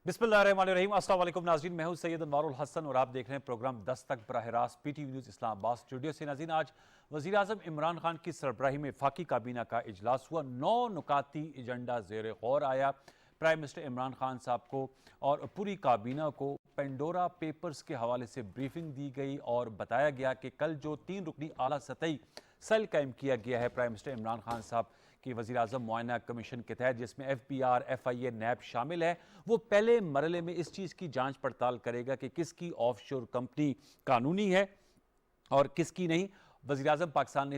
बिस्मिल्लाहिर्रहमानिर्रहीम। अस्सलाम वालेकुम नाज़रीन, मैं हूं सैयद अनवारुल हसन और आप देख रहे हैं प्रोग्राम 10 तक बराह रास्त पीटीवी न्यूज़ इस्लामाबाद स्टूडियो से। नाज़रीन, आज वज़ीर आज़म इमरान खान की सरबराही में वफाकी काबीना का इजलास हुआ। 9 नुकाती एजेंडा ज़ेर गौर आया। प्राइम मिनिस्टर इमरान खान साहब को और पूरी काबीना को पेंडोरा पेपर्स के हवाले से ब्रीफिंग दी गई और बताया गया कि कल जो 3 रुकनी आला सतही सेल कायम किया गया है प्राइम मिनिस्टर इमरान खान साहब की वज़ीर आज़म मुआयना कमीशन के तहत, जिसमें FBR, FIA, नैब शामिल है, वो पहले मरहले में इस चीज़ की जांच पड़ताल करेगा कि किसकी ऑफशोर कंपनी कानूनी है और किसकी नहीं। वज़ीर आज़म पाकिस्तान ने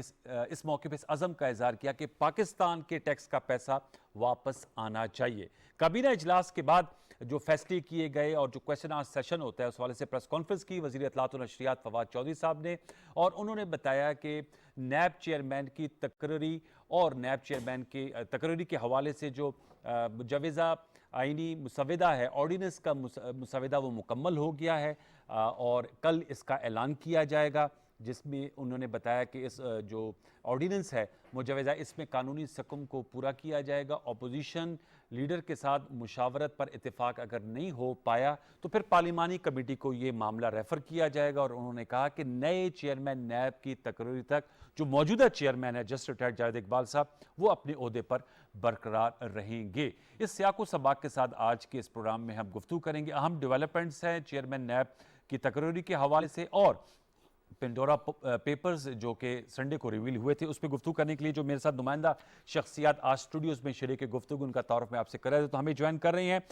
इस मौके पर इस अज़म का इजहार किया कि पाकिस्तान के टैक्स का पैसा वापस आना चाहिए। काबीना इजलास के बाद जो फैसले किए गए और जो क्वेश्चन आंसर सेशन होता है उस वाले से प्रेस कॉन्फ्रेंस की वज़ीर इत्तलात व नशरियात फवाद चौधरी साहब ने, और उन्होंने बताया कि नैब चेयरमैन की तकरीरी और नैब चेयरमैन की तकरीरी के हवाले से जो मुजवज़ा आइनी मुसवदा है, ऑर्डिनेंस का मुसवदा, वो मुकम्मल हो गया है और कल इसका ऐलान किया जाएगा, जिसमें उन्होंने बताया कि इस जो ऑर्डिनेंस है मुजवज़ा, इसमें कानूनी सकम को पूरा किया जाएगा। अपोजिशन लीडर के साथ मुशावरत पर इत्तेफाक अगर नहीं हो पाया तो फिर पार्लिमानी कमेटी को ये मामला रेफर किया जाएगा। और उन्होंने कहा कि नए चेयरमैन नैब की तकरीर तक जो मौजूदा चेयरमैन है जस्ट रिटायर्ड जावेद इकबाल साहब, वो अपने ओहदे पर बरकरार रहेंगे। इस सियाको सबाक के साथ आज के इस प्रोग्राम में हम गुफ्तगू करेंगे। अहम डेवलपमेंट्स हैं चेयरमैन नैब की तकरीर के हवाले से और पेंडोरा पेपर्स जो कि संडे को रिवील हुए थे, उस पर गुफ्तगू करने के लिए जो मेरे साथ नुमाइंदा शख्सियात आज स्टूडियोज़ में शरीक गुफ्तगू, उनका तारुफ मैं आपसे कर रहा था। तो हमें ज्वाइन कर रही हैं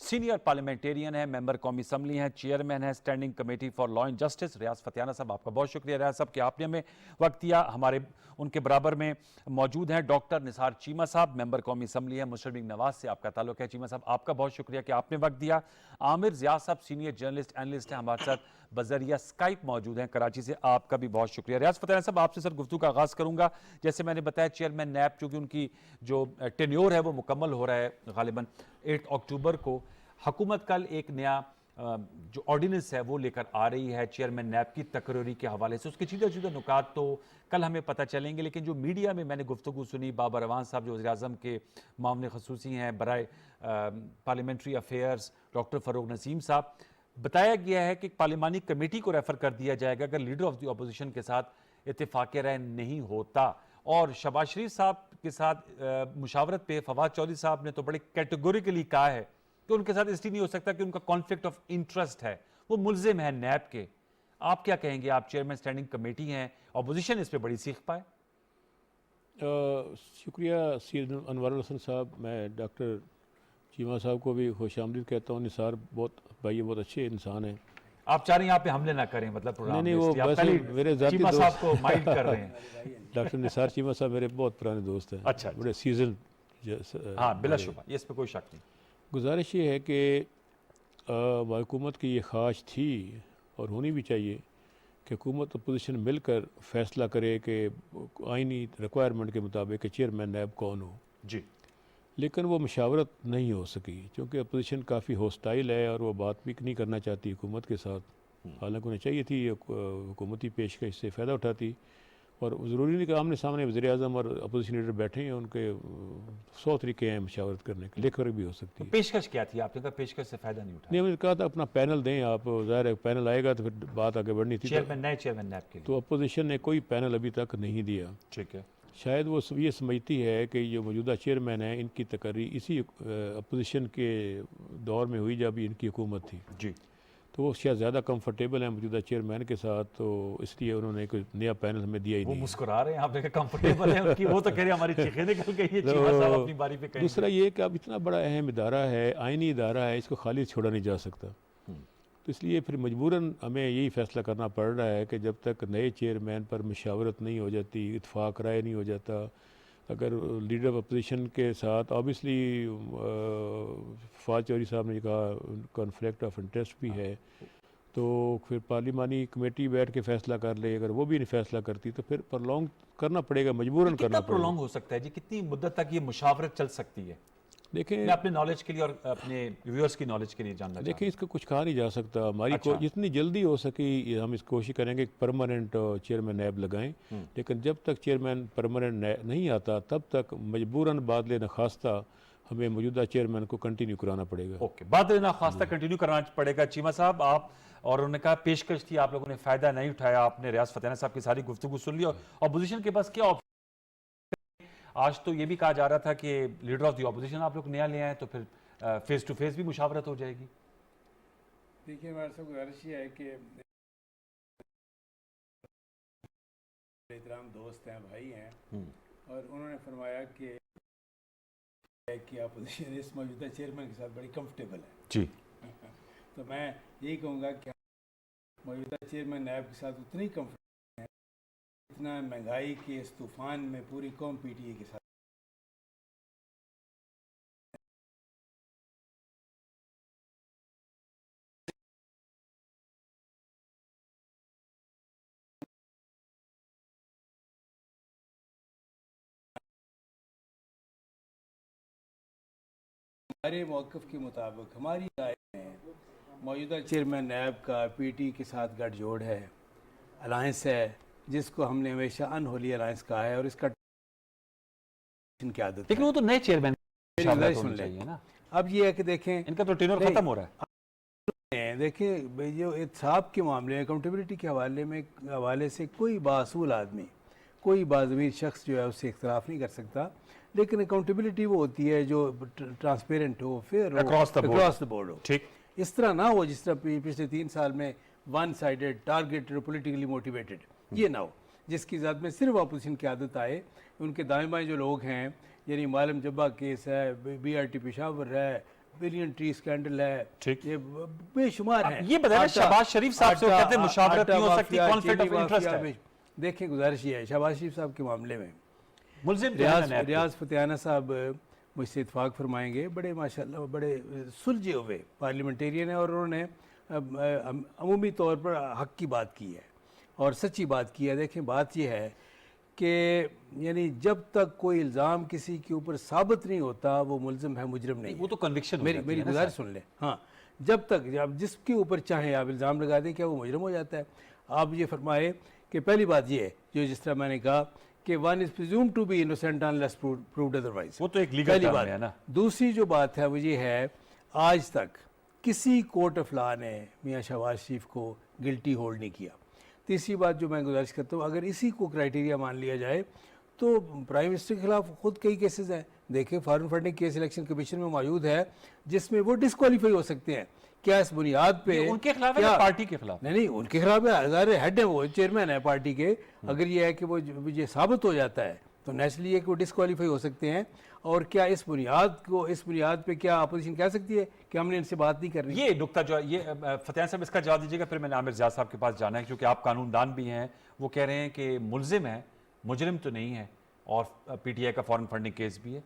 सीनियर पार्लियामेंटेरियन है, मेंबर कौमी असम्बली हैं, चेयरमैन है standing committee for law and justice, Riaz Fatyana साहब। आपका बहुत शुक्रिया रियाज साहब कि आपने हमें वक्त दिया। हमारे उनके बराबर में मौजूद हैं डॉक्टर निसार चीमा साहब, मेंबर कौमी असम्बली है, मुशर्रफ नवाज से आपका ताल्लुक है। चीमा साहब, आपका बहुत शुक्रिया कि आपने वक्त दिया। आमिर ज़िया साहब सीनियर जर्नलिस्ट एनालिस्ट हैं, हमारे साथ बजरिया स्काइप मौजूद हैं कराची से, आपका भी बहुत शुक्रिया। रियाज फतियाना साहब, आपसे सर गुफ्तगू का आगाज़ करूंगा। जैसे मैंने बताया चेयरमैन नैब, चूँकि उनकी जो टेन्योर है वो मुकम्मल हो रहा है गालिबन 8 अक्टूबर को, हुकूमत कल एक नया जो ऑर्डिनेंस है वो लेकर आ रही है चेयरमैन नैब की तकरीरी के हवाले से। उसके सीधे सीधे नुकात तो कल हमें पता चलेंगे, लेकिन जो मीडिया में मैंने गुफ्तगू सुनी, बाबर रवान साहब जो वज़ीर-ए-आज़म के मामले खसूसी हैं बराए parliamentary affairs, doctor Farooq Naseem साहब, बताया गया है कि पार्लिमानी कमेटी को रेफर कर दिया जाएगा अगर लीडर ऑफ द अपोजिशन के साथ इत्तेफाक राय नहीं होता। और शहबाज शरीफ साहब के साथ मुशावरत पे फवाद चौधरी साहब ने तो बड़े कैटेगोरिकली कहा है कि उनके साथ इसलिए नहीं हो सकता कि उनका कॉन्फ्लिक्ट ऑफ इंटरेस्ट है, वो मुल्जिम है नैब के। आप क्या कहेंगे? आप चेयरमैन स्टैंडिंग कमेटी हैं, अपोजिशन इस पर बड़ी सीख पाए। शुक्रिया सैयद अनवारुल हसन साहब। मैं डॉक्टर चीमा साहब को भी खुश आमदीद कहता हूँ। निसार बहुत भाई बहुत अच्छे इंसान हैं। आप चाह रहे हैं यहाँ पे हमले ना करें, मतलब नहीं प्रोग्राम नहीं, में, वो इसलिए आप बस पहले मेरे ज़ाती चीमा साहब को दोस्त माइंड कर रहे हैं। डॉक्टर निसार चीमा साहब मेरे बहुत पुराने दोस्त हैं। अच्छा, बड़े सीजन। हाँ बिलाशुबा, ये इस पर कोई शक नहीं। गुजारिश ये है कि हुकूमत की ये ख्वाहिश थी और होनी भी चाहिए कि हुकूमत अपोजिशन मिलकर फैसला करे कि आइनी रिक्वायरमेंट के मुताबिक कि चेयरमैन नैब कौन हो जी, लेकिन वो मशावरत नहीं हो सकी क्योंकि अपोजिशन काफ़ी हॉस्टाइल है और वो बात भी नहीं करना चाहती हुकूमत के साथ। हालांकि उन्हें चाहिए थी हुकूमती पेशकश से फ़ायदा उठाती, और ज़रूरी नहीं कि आमने सामने वज़ीर-ए-आज़म और अपोजिशन लीडर बैठे हैं, उनके 100 तरीके हैं मशावरत करने के, लेकर भी हो सकती तो है। पेशकश क्या थी? आपने कहा पेशकश से फायदा नहीं नहीं, उठाया। हमने कहा था अपना पैनल दें आप, ज़ाहिर है पैनल आएगा तो फिर बात आगे बढ़नी थी। चेयरमैन, नए चेयरमैन नैब के लिए। तो अपोजिशन ने कोई पैनल अभी तक नहीं दिया। ठीक है। शायद वो ये समझती है कि जो मौजूदा चेयरमैन है इनकी तकर्री इसी अपोजिशन के दौर में हुई जब इनकी हुकूमत थी, जी, तो वो शायद ज़्यादा कंफर्टेबल है मौजूदा चेयरमैन के साथ, तो इसलिए उन्होंने कोई नया पैनल हमें दिया ही वो नहीं। मुस्कुरा रहे हैं, आप देखें कंफर्टेबल है उनकी, वो तो कह रहे हैं हमारी चीखें निकल गई है, चीमा साहब अपनी बारी पे कहेंगे। दूसरा ये कि अब इतना बड़ा अहम इदारा है, आइनी इदारा है, इसको खाली छोड़ा नहीं जा सकता। तो इसलिए फिर मजबूरन हमें यही फैसला करना पड़ रहा है कि जब तक नए चेयरमैन पर मशावरत नहीं हो जाती, इत्फाक राय नहीं हो जाता, अगर लीडर ऑफ अपोजिशन के साथ ऑब्वियसली फवाद चौधरी साहब ने कहा कॉन्फ्लिक्ट ऑफ इंटरेस्ट भी है, तो फिर पार्लिमानी कमेटी बैठ के फैसला कर ले। अगर वो भी नहीं फैसला करती तो फिर प्रलोंग करना पड़ेगा, मजबूरन करना पड़ेगा। प्रोलॉन्ग हो सकता है जी? कितनी मुद्दत तक ये मुशावरत चल सकती है? देखें, मैं अपने नॉलेज के लिए और अपने व्यूअर्स की नॉलेज के लिए जानना चाहता देखिए इसका कुछ कहा नहीं जा सकता। हमारी अच्छा। जितनी जल्दी हो सके हम इस कोशिश करेंगे कि परमानेंट चेयरमैन नैब लगाएं, लेकिन जब तक चेयरमैन परमानेंट नहीं आता तब तक मजबूरन बादल नखास्ता हमें मौजूदा चेयरमैन को कंटिन्यू कराना पड़ेगा। ओके, बात लेना खास तक कंटिन्यू करना पड़ेगा। चीमा साहब, आप और उन्होंने कहा पेशकश थी, आप लोगों ने फायदा नहीं उठाया, आपने रियाज फतेहाना साहब की सारी गुफ्तगू सुन ली और अपोजिशन के पास क्या ऑप्शन। आज तो ये भी कहा जा रहा था कि लीडर ऑफ द ऑपोजिशन आप लोग नया ले आए तो फिर फेस टू फेस भी मुशावरत हो जाएगी। देखिए, हमारे सब गुजारिश ये है कि एहतराम दोस्त हैं, भाई हैं, और उन्होंने फरमाया कि अपोजिशन इस मौजूदा चेयरमैन के साथ बड़ी कंफर्टेबल है जी। तो मैं यही कहूँगा कि मौजूदा चेयरमैन नायब के साथ उतनी कंफर्टेबल है जितना महंगाई के इस तूफान में पूरी कौम पीटीए के साथ। हमारे मौक़िफ़ के मुताबिक हमारी राय में मौजूदा चेयरमैन नायब का पीटी के साथ गठजोड़ है, अलायंस है, जिसको हमने हमेशा अनहोली अलायंस कहा है और इसका की आदत। लेकिन वो तो नए चेयरमैन सुन चाहिए ना। अब ये है कि देखें, इनका तो टेन्योर खत्म हो रहा है। देखें, जो इंसाफ के मामले में अकाउंटेबिलिटी के हवाले से कोई बासूल आदमी, कोई बाज़मीर शख्स जो है उससे इख्तलाफ नहीं कर सकता, लेकिन अकाउंटेबिलिटी वो होती है जो ट्रांसपेरेंट हो, फेयर हो, अक्रॉस द बोर्ड हो। ठीक, इस तरह ना हो जिस तरह पिछले 3 साल में one sided, targeted, politically motivated, ये ना हो, जिसकी ज़ात में सिर्फ अपोजिशन की आदत आए। उनके दाएं बाएं जो लोग हैं, यानी मालम जब्बा केस है, BRT पेशावर है, बिलियन ट्री स्कैंडल है, ठीक, ये बेशुमार है। ये बताइए, शहबाज शरीफ साहब से कहते हैं मुशावरत नहीं हो सकती, कॉन्फ्लिक्ट ऑफ इंटरेस्ट है। देखें, गुजारिश ये है, शहबाज शरीफ साहब के मामले में मुल्जिम रियाज फतेहाना साहब मुझसे इत्फाक फरमाएंगे, बड़े माशाल्लाह बड़े सुलझे हुए पार्लियामेंटेरियन है और उन्होंने अमूमी तौर पर हक की बात की है और सच्ची बात की है। देखें, बात यह है कि यानी जब तक कोई इल्ज़ाम किसी के ऊपर साबित नहीं होता वो मुल्ज़िम है, मुजरिम नहीं। वो तो कन्विक्शन मेरी गुजारिश सुन लें। हाँ, जब तक आप जिसके ऊपर चाहें आप इल्ज़ाम लगा दें, क्या वो मुजरिम हो जाता है? आप ये फरमाए कि पहली बात ये है, जो जिस तरह मैंने कहा कि one is presumed to be innocent unless proved otherwise, वो तो एक लीगल टर्म है ना। दूसरी जो बात है वो ये है, आज तक किसी कोर्ट ऑफ लॉ ने मियां शहबाज शरीफ को गिल्टी होल्ड नहीं किया। तीसरी बात जो मैं गुजारिश करता हूँ, अगर इसी को क्राइटेरिया मान लिया जाए तो प्राइम मिनिस्टर के खिलाफ खुद कई केसेस हैं। देखिए, foreign funding case election commission में मौजूद है जिसमें वो डिस्क्वालीफाई हो सकते हैं। क्या इस बुनियाद पे उनके खिलाफ है या पार्टी के खिलाफ? नहीं, उनके खिलाफ है, हज़ार हेड है, वो चेयरमैन है पार्टी के। अगर ये है कि वो ये साबित हो जाता है तो नेचुरली है कि वो डिस्क्वालीफाई हो सकते हैं। और क्या इस बुनियाद पे क्या अपोजिशन कह सकती है कि हमने इनसे बात नहीं करनी? ये नुकता जो है, ये फतेहान साहब इसका जवाब दीजिएगा, फिर मैंने आमिर जाद साहब के पास जाना है, क्योंकि आप कानूनदान भी हैं। वो कह रहे हैं कि मुल्जिम है, मुजरिम तो नहीं है, और PTI का फॉरेन फंडिंग केस भी है।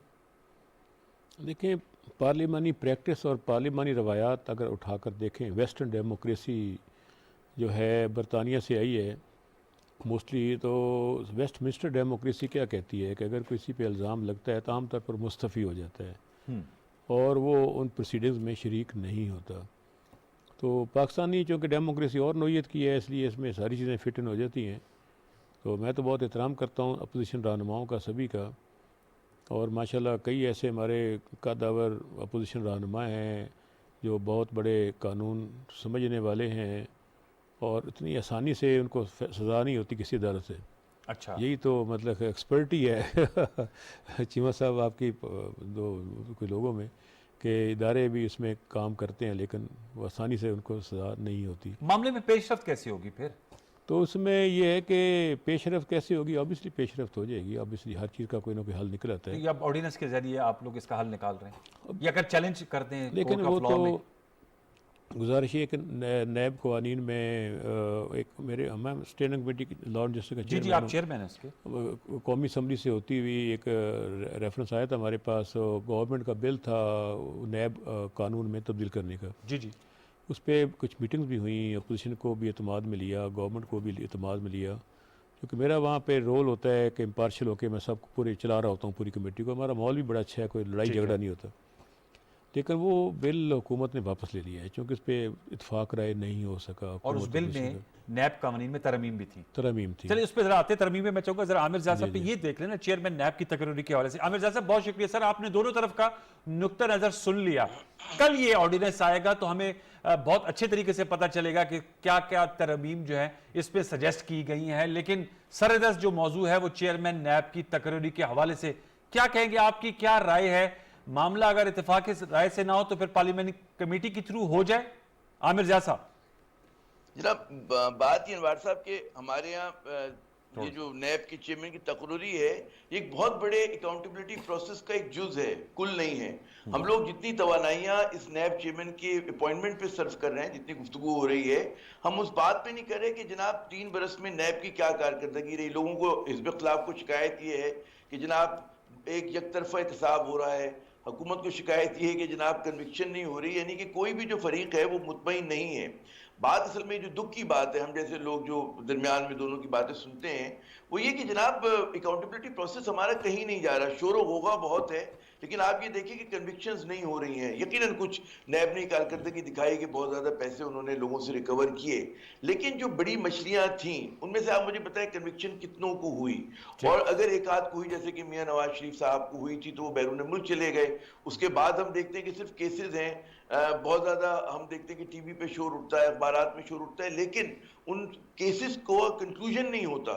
देखिए, पार्लिमानी प्रैक्टिस और पार्लिमानी रवायात अगर उठाकर देखें, वेस्टर्न डेमोक्रेसी जो है बरतानिया से आई है मोस्टली, तो वेस्टमिंस्टर डेमोक्रेसी क्या कहती है कि अगर किसी पे इल्ज़ाम लगता है तो आमतौर पर मुस्तफ़ी हो जाता है और वो उन प्रोसीडिंग्स में शरीक नहीं होता। तो पाकिस्तानी चूँकि डेमोक्रेसी और नौयत की है, इसलिए इसमें सारी चीज़ें फिट इन हो जाती हैं। तो मैं तो बहुत एहतराम करता हूँ अपोजिशन रहनुमाओं का, सभी का, और माशाल्लाह कई ऐसे हमारे कदावर अपोजिशन रहनुमा हैं जो बहुत बड़े कानून समझने वाले हैं और इतनी आसानी से उनको सज़ा नहीं होती किसी अदालत से। अच्छा, यही तो मतलब एक्सपर्टी है चीमा साहब आपकी दो कोई लोगों में कि इदारे भी इसमें काम करते हैं लेकिन वो आसानी से उनको सज़ा नहीं होती। मामले में पेशरफ्त कैसी होगी फिर? तो उसमें ये है कि पेशरफ्त कैसे होगी? ऑब्वियसली पेशरफ्त हो जाएगी, ऑब्वियसली हर चीज़ का कोई ना कोई हल निकल आता है। या ऑर्डिनेंस के जरिए आप लोग इसका हल निकाल रहे हैं, या अगर चैलेंज करते हैं लेकिन कोर्ट वो ऑफ लॉ में? तो गुजारिश है कि नैब कवानीन में एक मेरे मैं स्टैंडिंग कमेटी की लॉ एंड जस्टिस का जी जी, आप चेयरमैन हैं उसके। कौमी असम्बली से होती हुई एक रेफरेंस आया था हमारे पास, गवर्नमेंट का बिल था नैब कानून में तब्दील करने का। जी जी, उस पर कुछ मीटिंग्स भी हुई, अपोजिशन को भी एतमाद में लिया, गवर्नमेंट को भी एतमाद में लिया, क्योंकि मेरा वहाँ पे रोल होता है कि इम्पार्शल होकर मैं सब पूरे चला रहा होता हूँ पूरी कमेटी को। हमारा माहौल भी बड़ा अच्छा है, कोई लड़ाई झगड़ा नहीं होता। लेकिन वो बिल हुकूमत ने वापस ले लिया है क्योंकि उस पर इतफाक राय नहीं हो सका। और उस बिल में नैब कानून में तरमीम भी थी। तरमीम थी। चलिए उस पर जरा आते तरमीम में मैं चाहूंगा जरा आमिर ज़िया साहब पे ये देख लेना चेयरमैन नैब की तकरीर के हवाले से। आमिर ज़िया साहब बहुत शुक्रिया सर, आपने दोनों तरफ का नुक्ता नजर सुन लिया। कल ये ऑर्डिनेंस आएगा तो हमें बहुत अच्छे तरीके से पता चलेगा कि क्या क्या तरमीम जो है इस पर सजेस्ट की गई हैं। लेकिन सरदस्त जो मौजू है वो चेयरमैन नैब की तकरीर के हवाले से क्या कहेंगे, आपकी क्या राय है? मामला अगर इत्तेफाक राय से ना हो तो फिर पार्लियामेंट्री कमेटी के थ्रू हो जाए? आमिर ज़िया साहब। जनाब, बात ये अनवार साहब के हमारे यहाँ ये जो नैब की चेयरमैन की तकरीरी है, ये एक बहुत बड़े अकाउंटेबिलिटी प्रोसेस का एक जुज है, कुल नहीं है। हम लोग जितनी तवानाइयाँ इस नैब चेयरमैन के अपॉइंटमेंट पे सर्व कर रहे हैं, जितनी गुफ्तगू हो रही है, हम उस बात पे नहीं कर रहे कि जनाब 3 बरस में नैब की क्या कारकर्दगी रही। लोगों को हिज़्ब इख्तिलाफ को शिकायत ये है कि जनाब एक यकतरफा एहतसाब हो रहा है, हुकूमत को शिकायत ये है कि जनाब कन्विक्शन नहीं हो रही, यानी कि कोई भी जो फरीक है वो मुतमईन नहीं है। बात असल में जो दुख की बात है, हम जैसे लोग जो दरमियान में दोनों की बातें सुनते हैं, वो ये कि जनाब अकाउंटेबिलिटी प्रोसेस हमारा कहीं नहीं जा रहा। शोर होगा बहुत है, लेकिन आप ये देखिए कि कन्विक्शंस नहीं हो रही हैं। यकीनन कुछ नैब ने कारकर्दगी दिखाई कि बहुत ज़्यादा पैसे उन्होंने लोगों से रिकवर किए, लेकिन जो बड़ी मछलियाँ थीं उनमें से आप मुझे बताएं कन्विक्शन कितनों को हुई? और अगर एक आध को हुई, जैसे कि मियाँ नवाज शरीफ साहब को हुई थी तो वो बैरून मुल्क चले गए। उसके बाद हम देखते हैं कि सिर्फ केसेस हैं, बहुत ज़्यादा हम देखते हैं कि टीवी पे शोर उठता है, अखबारात में शोर उठता है, लेकिन उन केसेस को कंक्लूजन नहीं होता।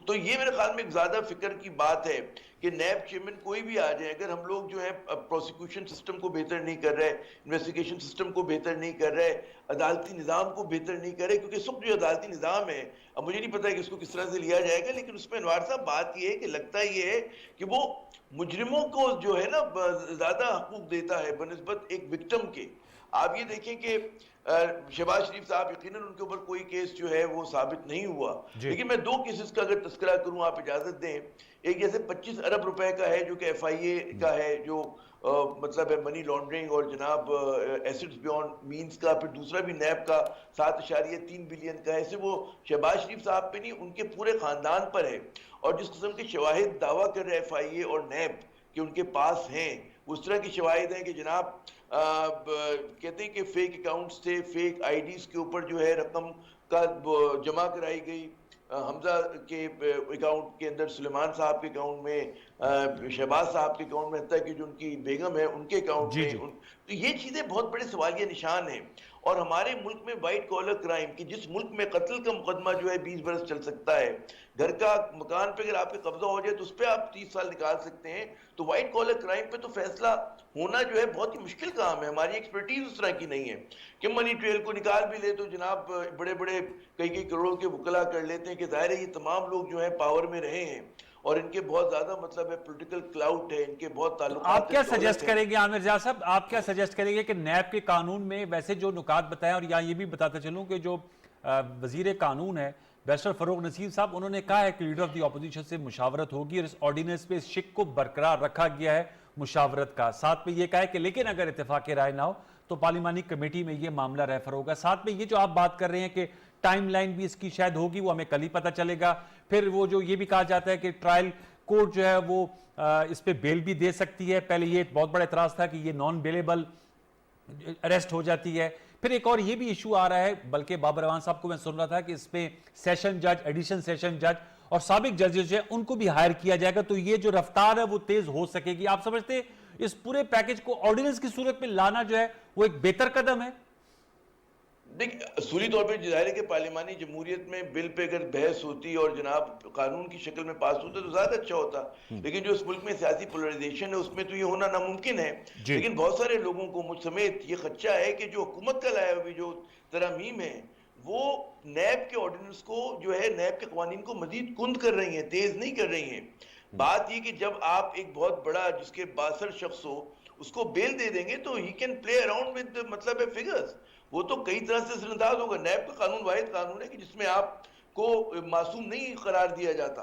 तो ये मेरे ख्याल में एक ज़्यादा फिक्र की बात है कि नैब चेयरमैन कोई भी आ जाए, अगर हम लोग जो है प्रोसिक्यूशन सिस्टम को बेहतर नहीं कर रहे, इन्वेस्टिगेशन सिस्टम को बेहतर नहीं कर रहे, अदालती निज़ाम को बेहतर नहीं कर रहे, क्योंकि सब जो अदालती निज़ाम है, अब मुझे नहीं पता है कि इसको किस तरह से लिया जाएगा, लेकिन उसमें अनवार साहब बात ये है कि लगता ये है कि वो मुजरिमों को जो है ना ज़्यादा हकूक देता है बनिस्बत एक विक्टिम के। आप ये देखें कि शहबाज शरीफ साहब, यकीनन उनके ऊपर कोई केस जो है वो साबित नहीं हुआ, लेकिन मैं 2 केसेस का अगर तस्करा करूं, आप इजाजत दें। एक जैसे 25 अरब रुपए का है जो कि FIA का है, जो मतलब है मनी लॉन्ड्रिंग और जनाब एसेट्स बियॉन्ड मींस का। फिर दूसरा भी नैब का 7.3 बिलियन का है। ऐसे वो शहबाज शरीफ साहब पे नहीं, उनके पूरे खानदान पर है। और जिस किस्म के शवाहिद दावा कर रहे FIA और नैब कि उनके पास हैं, उस तरह की शवाहिद हैं कि जनाब कहते हैं कि फेक अकाउंट्स थे, फेक IDs के ऊपर जो है रकम का जमा कराई गई। हमजा के अकाउंट के अंदर, सुलेमान साहब के अकाउंट में, शहबाज साहब के अकाउंट में, हत्ता कि जो उनकी बेगम है उनके अकाउंट में। तो ये चीज़ें बहुत बड़े सवालिया निशान हैं। और हमारे मुल्क में वाइट कॉलर क्राइम की, जिस मुल्क में कत्ल का मुकदमा जो है 20 बरस चल सकता है, घर का मकान पे अगर आपके कब्जा हो जाए तो उस पर आप 30 साल निकाल सकते हैं, तो वाइट कॉलर क्राइम पे तो फैसला होना जो है बहुत ही मुश्किल काम है। हमारी एक्सपर्टीज उस तरह की नहीं है कि मनी ट्रेल को निकाल भी ले तो जनाब बड़े बड़े कई करोड़ों के वकला कर लेते हैं कि जाहिर है ये तमाम लोग जो है पावर में रहे हैं और इनके बहुत ज्यादा मतलब है पॉलिटिकल क्लाउड है, इनके बहुत ताल्लुक। आप क्या सजेस्ट करेंगे आमिर ज़िया साहब, आप क्या सजेस्ट करेंगे कि नैब के कानून में वैसे जो नुकात बताएं, और यहाँ ये भी बताते चलूँ कि जो वजीर कानून है बैरिस्टर फरूक नसीर साहब, उन्होंने कहा है कि लीडर ऑफ द ऑपोजिशन से मुशावरत होगी और इस ऑर्डिनेंस पे इस शिक को बरकरार रखा गया है मुशावरत का। साथ में ये कहा है कि लेकिन अगर इत्तेफाक राय ना हो तो पार्लिमानी कमेटी में ये मामला रेफर होगा। साथ में ये जो आप बात कर रहे हैं कि टाइमलाइन भी इसकी शायद होगी, वो हमें कल ही पता चलेगा। फिर वो जो ये भी कहा जाता है कि ट्रायल कोर्ट जो है वो इस पे बेल भी दे सकती है। पहले ये बहुत बड़ा एतराज था कि ये नॉन बेलेबल अरेस्ट हो जाती है। फिर एक और ये भी इशू आ रहा है, बल्कि बाबर रवान साहब को मैं सुन रहा था कि इसमें सेशन जज, एडिशन सेशन जज और साबिक जजेस जो है उनको भी हायर किया जाएगा, तो ये जो रफ्तार है वो तेज हो सकेगी। आप समझते हैं इस पूरे पैकेज को ऑर्डिनेंस की सूरत में लाना जो है वो एक बेहतर कदम है? देखिए, असूली तौर पर जाहिर है कि पार्लिमानी जमहूरियत में बिल पे अगर बहस होती और जनाब कानून की शक्ल में पास होता तो ज्यादा अच्छा होता, लेकिन जो इस मुल्क में सियासी पोलराइजेशन है उसमें तो ये होना नामुमकिन है। लेकिन बहुत सारे लोगों को, मुझ समेत, ये खदशा है कि जो हुकूमत का लाया हुई जो तरमीम है वो नैब के ऑर्डिनेंस को जो है, नैब के कवानीन को मजीद कुंद कर रही है, तेज नहीं कर रही है। बात ये कि जब आप एक बहुत बड़ा जिसके बासर शख्स हो उसको बेल दे देंगे तो he can play around with मतलब है फिगर्स, वो तो कई तरह से असरअंदाज होगा। नैब का कानून वाहिद कानून है कि जिसमें आपको मासूम नहीं करार दिया जाता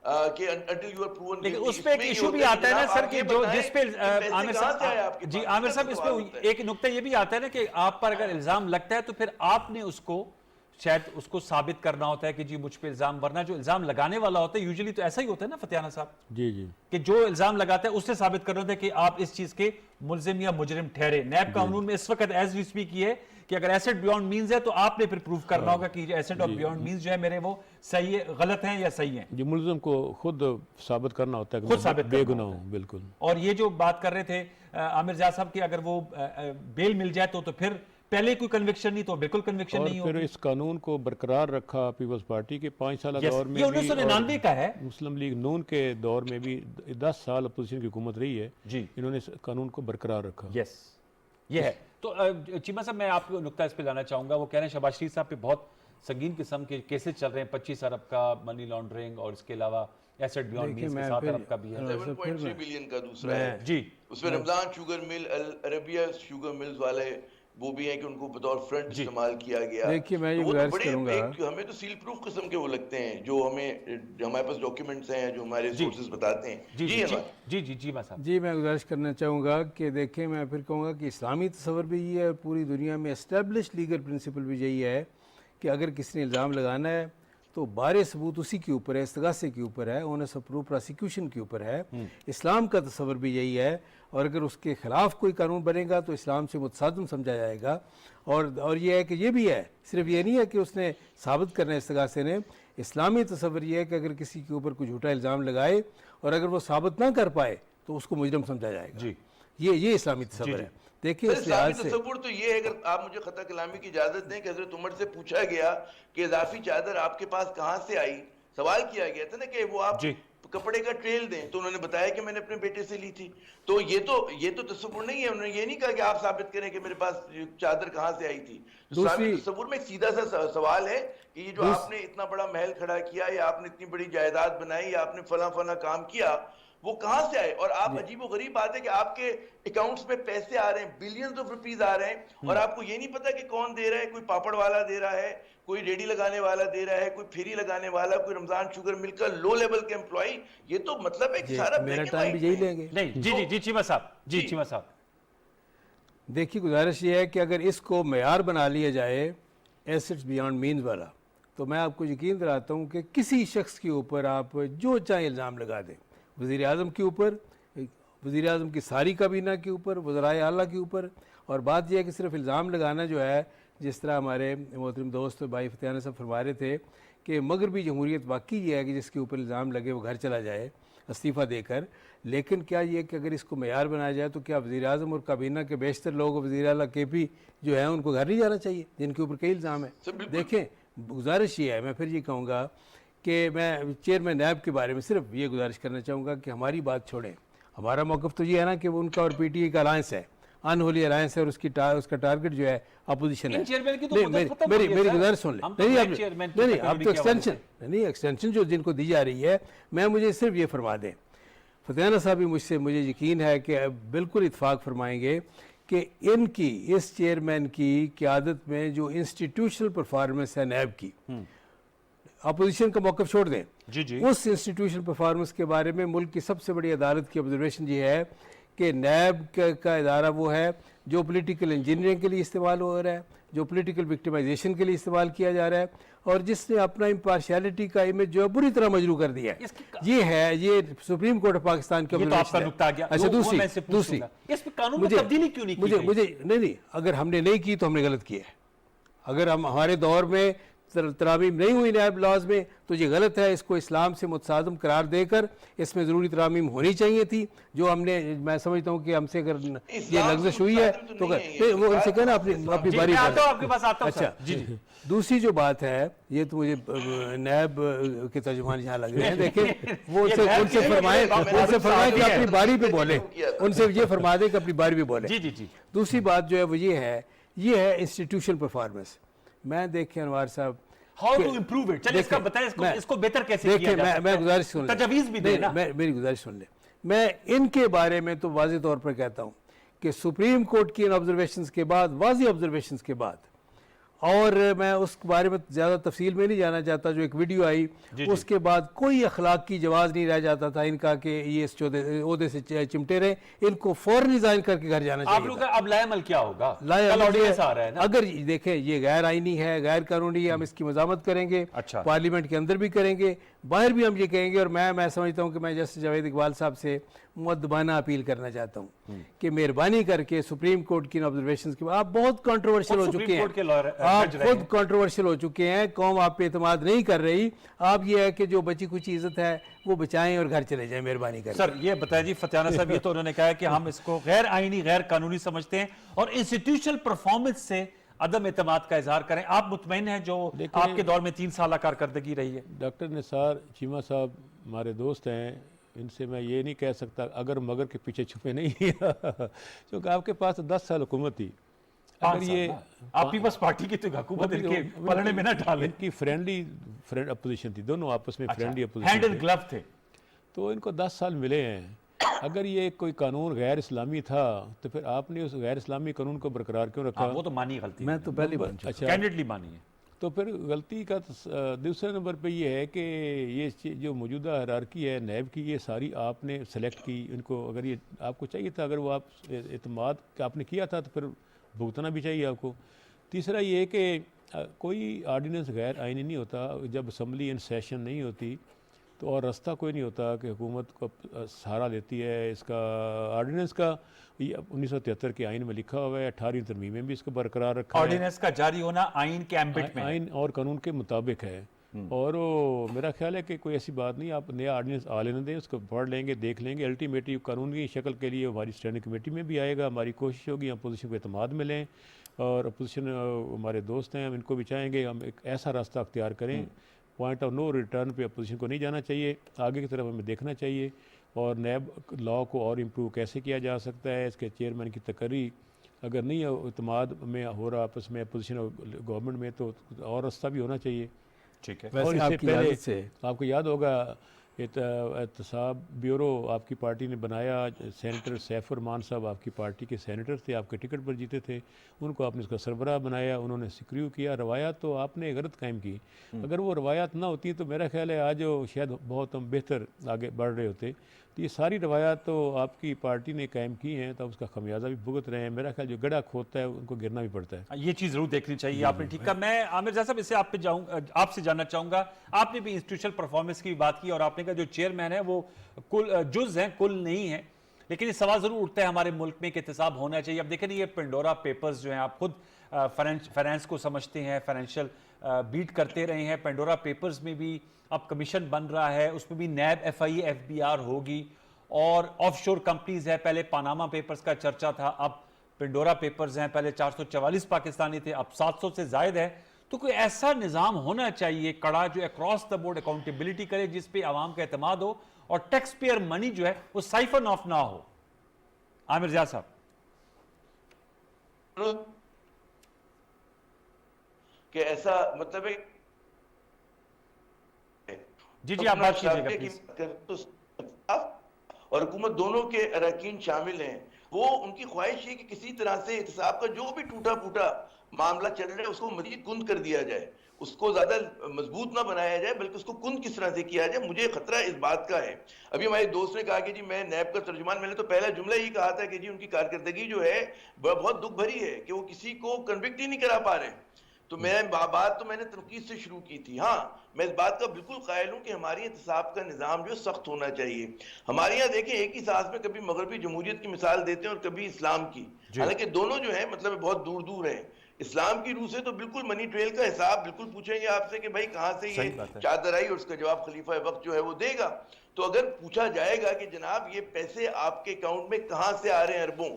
कि until you are proven। लेकिन उस पे एक इशू भी आता है ना सर कि जो जिस पे आमिर साहब जी, आमिर साहब इस पे एक नुक्ता ये भी आता है ना कि आप पर अगर इल्जाम लगता है तो फिर आपने उसको शायद उसको साबित करना होता है कि जी मुझ पे इल्जाम, वरना जो इल्जाम लगाने वाला होता है यूजुअली तो ऐसा ही होता है ना फतियाना साहब, जी जी कि जो इल्जाम लगाता है उससे साबित करना होता है कि आप इस चीज के मुलजिम या मुजरिम ठहरे। नैब कानून में इस वक्त एज वी स्पीक ये है कि अगर एसेट बियॉन्ड मींस है तो आपने फिर प्रूव करना होगा कि एसेट ऑफ बियॉन्ड मींस जो है मेरे वो सही है, गलत है या सही है। जी, मुलज़िम को खुद साबित करना होता है कि खुद मैं साबित करना बेगुनाह होता हूँ, बिल्कुल। और ये जो बात कर रहे थे आमिर जाद साहब कि अगर वो बेल मिल जाए तो फिर पहले कोई कन्विक्शन नहीं तो बिल्कुल कन्विक्शन और नहीं फिर होगी। इस कानून को बरकरार रखा पीपल्स पार्टी के 5 साल Yes, दौर में ये भी, 1999 का है। और मुस्लिम लीग नून के दौर में भी 10 साल अपोजिशन की हुकूमत रही है जी। इन्होंने इस कानून को बरकरार रखा। यस, ये है। तो चीमा साहब मैं आपको नुक्ता इस पे लाना चाहूंगा। वो कह रहे हैं शहबाज शरीफ साहब पे बहुत संगीन किस्म के केसेस चल रहे हैं, 25 अरब का मनी लॉन्ड्रिंग और इसके अलावा एसेट बियॉन्ड मींस के 7 अरब का भी है। 7.3 बिलियन का दूसरा है जी, उसमें रमजान शुगर मिल, अल अरबिया शुगर मिल्स वाले वो भी हैं कि उनको बतौर फ्रंट इस्तेमाल किया गया। देखिए, मैं ये तो वो तो गुजारिश बड़े करूंगा, हमें तो सील प्रूफ किस्म के वो लगते हैं जो हमारे पास डॉक्यूमेंट्स हैं जो हमारे सोर्सेज बताते हैं। जी जी अनवर। जी जी जी साहब। जी मैं गुजारिश करना चाहूँगा कि देखें, मैं फिर कहूँगा कि इस्लामी तस्वर भी ये है और पूरी दुनिया में एस्टेब्लिश लीगल प्रिंसिपल भी यही है कि अगर किसी ने इल्ज़ाम लगाना है तो बारे सबूत उसी के ऊपर है, इस्तगासे के ऊपर है, ऑनर्स ऑफ प्रूफ प्रोसिक्यूशन के ऊपर है। इस्लाम का तस्वर भी यही है और अगर उसके खिलाफ कोई कानून बनेगा तो इस्लाम से मुतसादम समझा जाएगा। और ये है कि ये भी है, सिर्फ ये नहीं है कि उसने साबित करना है इस्तगासे ने, इस्लामी तस्वर ये है कि अगर किसी के ऊपर कोई झूठा इल्ज़ाम लगाए और अगर वो साबित ना कर पाए तो उसको मुजरम समझा जाएगा। जी, ये इस्लामी तस्वर है। देखिए इस लिहाज से तस्वुर तो ये है, अगर आप मुझे खता कलामी की इजाजत दें कि हजरत उमर से पूछा गया कि इजाफी चादर आपके पास कहाँ से आई, सवाल किया गया था ना कि वो आप जी। कपड़े का ट्रेल दें, तो उन्होंने बताया कि मैंने अपने बेटे से ली थी। तो ये तो तस्वुर नहीं है। उन्होंने ये नहीं कहा कि आप साबित करें कि मेरे पास चादर कहाँ से आई थी। इस्लामी तस्वुर में एक सीधा सा सवाल है कि ये जो आपने इतना बड़ा महल खड़ा किया या आपने इतनी बड़ी जायदाद बनाई या आपने फला फला काम किया, वो कहां से आए। और आप अजीब गरीब बात है कि आपके अकाउंट्स में पैसे आ रहे हैं, बिलियंस ऑफ रुपीस आ रहे हैं और आपको ये नहीं पता कि कौन दे रहा है। कोई पापड़ वाला दे रहा है, कोई रेडी लगाने वाला दे रहा है, कोई फेरी लगाने वाला, कोई रमजान शुगर मिल का लो लेवल के एम्प्लॉय। ये तो मतलब है कि सारा मेरा टाइम भी यही लेंगे। नहीं जी जी जी चीमा साहब, जी चीमा साहब। देखिए गुजारिश ये है कि अगर इसको मेयार बना लिया जाए एसेट्स बियॉन्ड मीन्स वाला, तो मैं आपको यकीन दिलाता हूँ कि किसी शख्स के ऊपर आप जो चाहे इल्ज़ाम लगा दें, वज़ीर आज़म के ऊपर, वज़ीर आज़म की सारी काबीना के ऊपर, वज़राए आला के ऊपर। और बात यह है कि सिर्फ इल्ज़ाम लगाना जो है, जिस तरह हमारे मोहतरम दोस्त भाई फतियाना साहब फरमा रहे थे कि मगरबी जमहूरियत वाकई ये है कि जिसके ऊपर इल्ज़ाम लगे वो घर चला जाए इस्तीफ़ा देकर। लेकिन क्या ये कि अगर इसको मेयार बनाया जाए तो क्या वज़ीर आज़म और काबीना के बेशतर लोग, वज़ीर आला KP जो है, उनको घर नहीं जाना चाहिए जिनके ऊपर कई इल्ज़ाम है। देखें गुजारिश ये है, मैं फिर ये कहूँगा कि मैं चेयरमैन नैब के बारे में सिर्फ ये गुजारिश करना चाहूँगा कि हमारी बात छोड़ें। हमारा मौक़िफ़ तो ये है ना कि वो उनका और PTI का अलायंस है, अनहोली अलायंस है और उसका टारगेट जो है अपोजिशन है। मेरी गुजारिश सुन ले। नहीं अब तो एक्सटेंशन जो जिनको दी जा रही है, मैं मुझे सिर्फ ये फरमा दें, फतियाना साहब भी मुझे यकीन है कि बिल्कुल इत्फाक फरमाएंगे कि इनकी इस चेयरमैन की क़यादत में जो इंस्टीट्यूशनल परफॉर्मेंस है नैब की, अपोजिशन का मौक़िफ़ छोड़ दें, जी जी, उस इंस्टीट्यूशनल परफॉर्मेंस के बारे में मुल्क की सबसे बड़ी अदालत की ऑब्जर्वेशन ये है कि नैब का इदारा वो है जो पॉलिटिकल इंजीनियरिंग के लिए इस्तेमाल हो रहा है, जो पॉलिटिकल विक्टिमाइजेशन के लिए इस्तेमाल किया जा रहा है और जिसने अपना इम्पार्शियलिटी का इमेज जो है बुरी तरह मजरू कर दिया है। ये सुप्रीम कोर्ट ऑफ पाकिस्तान के ऑब्जर्वेशन है। अच्छा दूसरी इस पे कानून में तब्दीली क्यों नहीं की? मुझे नहीं, अगर हमने नहीं की तो हमने गलत किया है। अगर हम हमारे दौर में तरामीम नहीं हुई नैब लॉज में तो ये गलत है। इसको इस्लाम से मुतसादम करार देकर इसमें ज़रूरी तरामीम होनी चाहिए थी, जो हमने, मैं समझता हूँ कि हमसे अगर ये लफ्ज़श हुई है तो वो उनसे कहना अपनी बारी पर। अच्छा जी, दूसरी जो बात है, ये तो मुझे नैब के तर्जुमान यहाँ लग रहे हैं, देखें वो उनसे फरमाए कि अपनी बारी पे बोले, उनसे ये फरमा दे कि अपनी बारी पे बोले। दूसरी बात जो है वो ये है इंस्टीट्यूशनल परफॉर्मेंस। मैं देखें अनवार साहब, हाउ टू इंप्रूव इट, चलिए इसका बताएं, इसको बेहतर कैसे किया जा सकता है? मैं गुजारिश सुन ले, तजवीज़ भी देना। मेरी गुजारिश सुन ले। मैं इनके बारे में तो वाज़ेह तौर पर कहता हूँ कि सुप्रीम कोर्ट की इन ऑब्जर्वेशंस के बाद, वाज़ेह ऑब्जर्वेशंस के बाद और मैं उस बारे में ज़्यादा तफसील में नहीं जाना चाहता। जो एक वीडियो आई उसके बाद कोई अखलाक की जवाज़ नहीं रह जाता था इनका कि ये इस ओहदे से चिमटे रहे, इनको फ़ौरन रिजाइन करके घर जाना आप चाहिए लोग था। का अब लाएमल क्या होगा? लाएमल ऑर्डिनेंस आ रहा है ना? अगर देखें ये गैर आईनी है, गैर कानूनी है, हम इसकी मजामत करेंगे। अच्छा। पार्लियामेंट के अंदर भी करेंगे, बाहर भी हम ये कहेंगे। और मैं समझता हूँ कि मैं जस्टिस जावेद इकबाल साहब से मुअद्दबाना अपील करना चाहता हूँ कि मेहरबानी करके सुप्रीम कोर्ट की ऑब्जर्वेशंस के बाद, आप बहुत कंट्रोवर्शियल हो चुके हैं, आप खुद कंट्रोवर्शियल हो चुके हैं, कौम आप पे एतमाद नहीं कर रही। आप ये है कि जो बची कुछ इज्जत है वो बचाएं और घर चले जाएं, मेहरबानी करें। सर ये बताएं जी, फतियाना साहब, ये तो उन्होंने कहा है कि हम इसको गैर आईनी, गैर कानूनी समझते हैं और इंस्टीट्यूशनल परफॉर्मेंस से अदम एतमाद का इजहार करें। आप मुतमईन हैं जो आपके दौर में 3 साल कारकर्दगी रही है? डॉक्टर निसार चीमा साहब हमारे दोस्त हैं, इनसे मैं ये नहीं कह सकता अगर मगर के पीछे छुपे नहीं क्योंकि आपके पास 10 साल हुकूमत थी। अगर ये आप पीपल्स पार्टी की तो हुकूमत इनके पलड़े में ना डालें। इनकी फ्रेंड अपोजिशन थी, दोनों आपस में friendly hand opposition and glove थे। तो इनको 10 साल मिले हैं। अगर ये कोई कानून गैर इस्लामी था तो फिर आपने उस गैर इस्लामी कानून को बरकरार क्यों रखा? वो तो मानी गलती, मैं तो पहली बार अच्छा, कैंडिडेटली मानी है। तो फिर गलती का दूसरे नंबर पे ये है कि ये जो मौजूदा हायरार्की है नैब की, ये सारी आपने सेलेक्ट की। इनको अगर ये आपको चाहिए था, अगर वो आप एतमाद आपने किया था तो फिर भुगतना भी चाहिए आपको। तीसरा ये है कि कोई आर्डिनेंस गैर आईनी नहीं होता जब असम्बली इन सेशन नहीं होती तो, और रास्ता कोई नहीं होता कि हुकूमत को सहारा देती है। इसका आर्डिनेंस का 1973 के आइन में लिखा हुआ है, 18वीं तरमीम में भी इसको बरकरार रखा है। ऑर्डिनेंस का जारी होना आइन के एम्बिट में, आइन और कानून के मुताबिक है। और वो मेरा ख्याल है कि कोई ऐसी बात नहीं, आप नया आर्डिनेंस आ लेने दें, उसको पढ़ लेंगे, देख लेंगे। अल्टीमेटली कानून की शक्ल के लिए हमारी स्टैंडिंग कमेटी में भी आएगा। हमारी कोशिश होगी हम अपोजिशन को एतमाद में लें, और अपोजिशन हमारे दोस्त हैं, हम इनको भी चाहेंगे हम एक ऐसा रास्ता अख्तियार करें। पॉइंट ऑफ नो रिटर्न पे अपोजिशन को नहीं जाना चाहिए, आगे की तरफ हमें देखना चाहिए। और नैब लॉ को और इम्प्रूव कैसे किया जा सकता है, इसके चेयरमैन की तकर्री अगर नहीं अतमाद में हो रहा आपस में अपोजिशन और गवर्नमेंट में, तो और रास्ता भी होना चाहिए। ठीक है। और इससे आपकी पहले इजाज़त से आपको याद होगा एहतसाब ब्यूरो आपकी पार्टी ने बनाया, सेनेटर सैफुर रहमान साहब आपकी पार्टी के सेनेटर थे, आपके टिकट पर जीते थे, उनको आपने इसका सरबराह बनाया, उन्होंने सिक्रियो किया। रवायात तो आपने गलत कायम की, अगर वो रवायात ना होती तो मेरा ख्याल है आज शायद बहुत हम बेहतर आगे बढ़ रहे होते। तो ये सारी रवायात तो आपकी पार्टी ने कायम की हैं, तो उसका खमियाजा भी भुगत रहे हैं। मेरा ख्याल जो गड़ा खोदता है उनको गिरना भी पड़ता है। ये चीज जरूर देखनी चाहिए आपने। ठीक है, मैं आमिर साहब इससे आप पे आपसे जानना चाहूंगा, आपने भी इंस्टीट्यूशनल परफॉर्मेंस की बात की और आपने कहा जो चेयरमैन है वो कुल जुज हैं, कुल नहीं है। लेकिन ये सवाल जरूर उठता है हमारे मुल्क में कि एहतसाब होना चाहिए। अब देखें ये पेंडोरा पेपर्स जो हैं, आप खुद फाइनेंस को समझते हैं, फाइनेंशियल बीट करते रहे हैं। पेंडोरा पेपर्स में भी अब कमीशन बन रहा है, उसमें भी नैब FIA FBR होगी और ऑफशोर कंपनीज है। पहले पानामा पेपर्स का चर्चा था, अब पेंडोरा पेपर्स हैं। पहले 444 पाकिस्तानी थे, अब 700 से जायद है। तो कोई ऐसा निज़ाम होना चाहिए कड़ा जो अक्रॉस द बोर्ड अकाउंटेबिलिटी करे, जिस पे आवाम का एतमाद हो और टैक्स पेयर मनी जो है वो साइफन ऑफ ना हो। आमिर जिया साहब। कि ऐसा मतलब है जी आप बात कीजिएगा प्लीज। और हुकूमत दोनों के अरकान शामिल हैं। वो उनकी ख्वाहिश है कि किसी तरह से एहतसाब का जो भी टूटा फूटा मामला चल रहा है उसको मजीद कुंद कर दिया जाए, उसको ज्यादा मजबूत ना बनाया जाए, बल्कि उसको कुंद किस तरह से किया जाए। मुझे खतरा इस बात का है। अभी हमारे दोस्त ने कहा कि जी मैं नैब का तर्जुमान, मैंने तो पहला जुमला ही कहा था कि जी उनकी कारकर्दगी जो है बहुत दुख भरी है कि वो किसी को कन्विक्ट ही नहीं करा पा रहे। तो मैं बात तो मैंने तनकीद से शुरू की थी। हाँ, मैं इस बात का बिल्कुल कायल हूं कि हमारी एहतसाब का निज़ाम जो सख्त होना चाहिए। हमारे यहाँ देखें एक ही सांस में कभी मगरबी जमहूरियत की मिसाल देते हैं और कभी इस्लाम की, हालांकि दोनों जो है मतलब बहुत दूर दूर है। इस्लाम की रूह से तो बिल्कुल मनी ट्रेल का हिसाब बिल्कुल पूछेंगे आपसे कि भाई कहाँ से ये चादर आई, और उसका जवाब खलीफा वक्त जो है वो देगा। तो अगर पूछा जाएगा कि जनाब ये पैसे आपके अकाउंट में कहाँ से आ रहे हैं अरबों,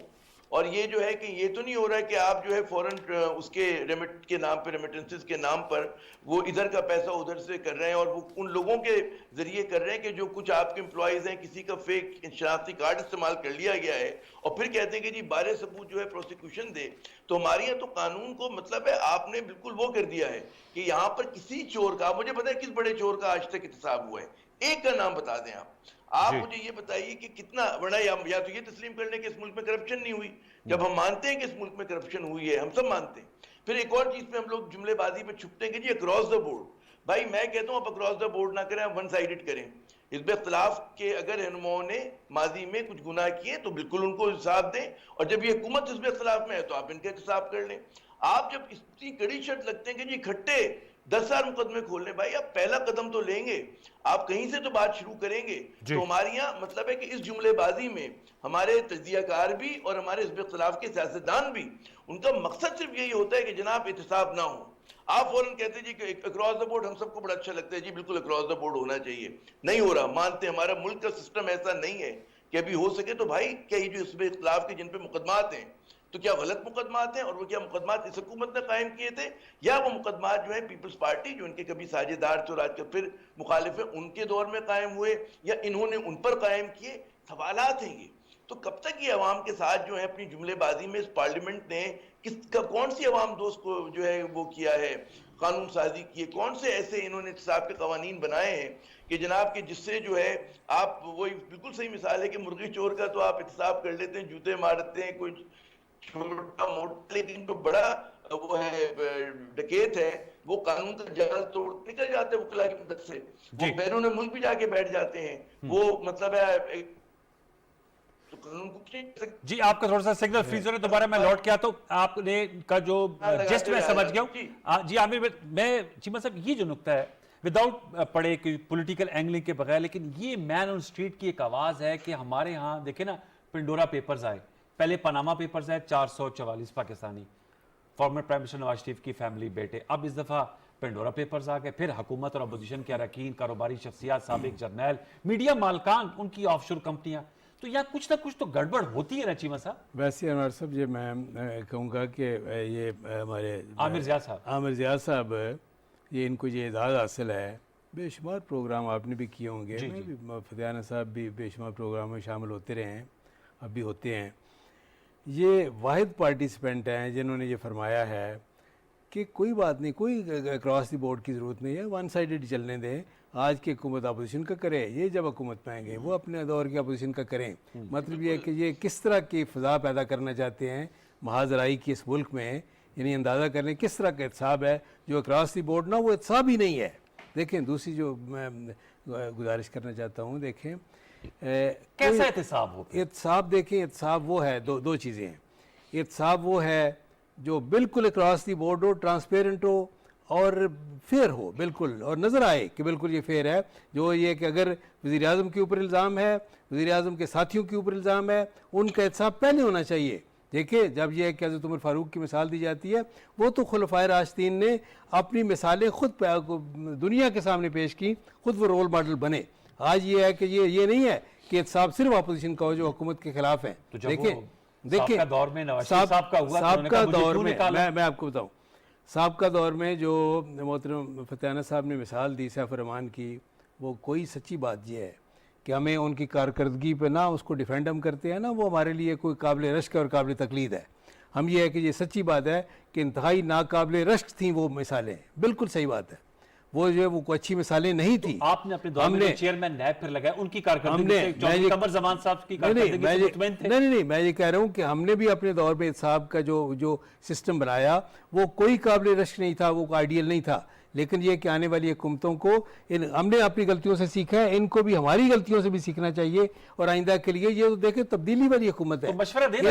और ये जो है कि ये तो नहीं हो रहा है कि आप जो है फौरन उसके रेमिट के नाम पर, रेमिटेंसेस के नाम पर वो इधर का पैसा उधर से कर रहे हैं, और वो उन लोगों के जरिए कर रहे हैं कि जो कुछ आपके एम्प्लॉयज हैं, किसी का फेक शनाख्ती कार्ड इस्तेमाल कर लिया गया है, और फिर कहते हैं कि जी बारे सबूत जो है प्रोसिक्यूशन दे। तो हमारे यहाँ तो कानून को मतलब है आपने बिल्कुल वो कर दिया है कि यहाँ पर किसी चोर का, मुझे पता है किस बड़े चोर का आज तक एहतसाब हुआ है, एक का नाम बता दें आप मुझे ये बताइए कि कितना बड़ा, या तो ये तस्लीम कर लें कि इस मुल्क में करप्शन नहीं हुई, जब हम मानते हैं कि इस मुल्क में करप्शन हुई है, हम सब मानते हैं, फिर एक और चीज पे हम लोग जुमलेबाजी पे छुपते हैं कि जी अक्रॉस द बोर्ड। भाई मैं कहता हूं आप अक्रॉस द बोर्ड ना करें, आप वन साइडेड करें। हिज़्ब इख्तिलाफ के अगर रहनुमाओं ने माजी में कुछ गुनाह किए तो बिल्कुल उनको हिसाब दें, और जब ये हुकूमत हिज़्ब इख्तिलाफ में है तो आप इनके हिसाब कर लें। आप जब इतनी कड़ी शर्त लगते हैं कि जी इकट्ठे 10,000 मुकदमे खोलने, भाई आप पहला कदम तो लेंगे, आप कहीं से तो बात शुरू करेंगे। तो हमारे यहाँ मतलब है कि इस जुमलेबाजी में हमारे तज्जियाकार भी और हमारे हिज़्ब इख्तिलाफ के सियासतदान भी, उनका मकसद सिर्फ यही होता है कि जनाब एहतसाब ना हो। आप फौरन कहते हैं जी कि अक्रॉस द बोर्ड हम सबको बड़ा अच्छा लगता है, जी बिल्कुल अक्रॉस द बोर्ड होना चाहिए। नहीं हो रहा, मानते हमारा मुल्क का सिस्टम ऐसा नहीं है कि अभी हो सके। तो भाई क्या ये जो हिज़्ब इख्तिलाफ के जिन पे मुकदमात हैं, तो क्या गलत मुकदमात हैं, और वो क्या मुकदमात इस हुकूमत ने कायम किए थे, या वो मुकदमात जो है पीपल्स पार्टी जो इनके कभी साझेदार थे और आजकल फिर मुखालिफ है उनके दौर में कायम हुए, या इन्होंने उन पर कायम किए? सवालात हैं ये। तो कब तक ये अवाम के साथ जो है अपनी जुमलेबाजी में इस पार्लियामेंट ने किसका कौन सी अवाम दोस्त को जो है वो किया है, कानून साजी की है, कौन से ऐसे इन्होंने इंतसाब के कवानीन बनाए हैं कि जनाब के जिससे जो है आप, वही बिल्कुल सही मिसाल है कि मुर्गी चोर का तो आप इंतसाब कर लेते हैं, जूते मारते हैं, कोई छोटा मोटा, लेकिन जो बड़ा वो है डकैत है वो कानून का जाल तोड़ निकल जाते हैं वकला की मदद से, वो बैरून मुल्क भी जाके बैठ जाते हैं। वो मतलब है तो कानून को जी आपका थोड़ा सा सिग्नल फ्रीज हो रहा है, दोबारा मैं लौट के आता हूं। आपने का जो जस्ट मैं समझ गया हूं जी आमिर, मैं चीमा साहब ये जो नुक्ता है विदाउट पढ़े कि पॉलिटिकल एंगलिंग के बगैर, लेकिन ये मैन ऑन स्ट्रीट की एक आवाज है कि हमारे यहाँ देखे ना पिंडोरा पेपर्स आए, पहले पनामा पेपर्स आए 444 Pakistani, former prime minister Nawaz Sharif की फैमिली बेटे, अब इस दफा पेंडोरा पेपर्स आ गए, फिर हुकूमत और अपोजिशन के अरकान, कारोबारी शख्सियात, साबिक जर्नैल, मीडिया मालकान, उनकी ऑफशोर कंपनियां, तो यहाँ कुछ ना कुछ तो गड़बड़ होती है ना चीमा साहब। वैसे अनवर साहब ये मैं कहूँगा कि ये हमारे आमिर ज़िया साहब ये इनको ये एजाज़ हासिल है, बेशुमार प्रोग्राम आपने भी किए होंगे, मैं भी, फतियाना साहब भी बेशुमार प्रोग्राम में शामिल होते रहे हैं, अब भी होते हैं। ये वाहिद पार्टिसिपेंट हैं जिन्होंने ये फरमाया है कि कोई बात नहीं, कोई क्रॉस द बोर्ड की ज़रूरत नहीं है, वन साइडेड चलने दें, आज की हुकूमत अपोजिशन का करे, ये जब हुकूमत में आएंगे वो अपने दौर की अपोजिशन का करें। मतलब ये है कि ये किस तरह की फ़िज़ा पैदा करना चाहते हैं महाजराई की इस मुल्क में, यानी अंदाज़ा करें किस तरह का एहतसाब है जो क्रॉस द बोर्ड ना, वो एहतसाब ही नहीं है। देखें दूसरी जो मैं गुजारिश करना चाहता हूँ, देखें कैसा एहतसाब हो, एहतसाब देखें, एहतसाब वो है, दो चीज़ें हैं। एहतसाब वो है जो बिल्कुल क्रॉस द बोर्ड हो, ट्रांसपेरेंट हो और फेयर हो बिल्कुल, और नज़र आए कि बिल्कुल ये फेयर है। जो ये कि अगर वज़ीर आज़म के ऊपर इल्ज़ाम है, वज़ीर आज़म के साथियों के ऊपर इल्ज़ाम है, उनका एहतसाब पहले होना चाहिए। देखिए जब यह कि हज़रत उमर फ़ारूक की मिसाल दी जाती है, वो तो खुलफ़ाए राशिदीन ने अपनी मिसालें खुद दुनिया के सामने पेश की, खुद वो रोल मॉडल बने। आज ये है कि ये नहीं है कि एहतसाब सिर्फ अपोजिशन का हो जो हुकूमत के खिलाफ है। तो देखिए दौर में मैं आपको बताऊँ, साबका दौर में जो मोहतरम फतियाना साहब ने मिसाल दी सैफ रहमान की, वो कोई सच्ची बात ये है कि हमें उनकी कारकर्दगी पे ना उसको डिफेंड हम करते हैं ना, वो हमारे लिए कोई काबिल रश्क और काबिल तकलीद है। हम ये है कि ये सच्ची बात है कि इंतहाई नाकाबिल रश्क थी वो मिसालें, बिल्कुल सही बात है। वो जो है वो कोई अच्छी मिसालें नहीं थी। तो आपने अपने दौर में चेयरमैन नैब फिर लगाया, उनकी कारकर्दगी से चौधरी कमर ज़मान साहब की कारकर्दगी से मुतमईन थे? नहीं, मैं ये कह रहा हूँ कि हमने भी अपने दौर पे साहब का जो सिस्टम बनाया वो कोई काबिल रश्क नहीं था, वो आइडियल नहीं था। लेकिन ये कि आने वाली हुकूमतों को हमने अपनी गलतियों से सीखा है, इनको भी हमारी गलतियों से भी सीखना चाहिए, और आइंदा के लिए ये तो देखें तब्दीली वाली हुकूमत है। तो मशवरा देना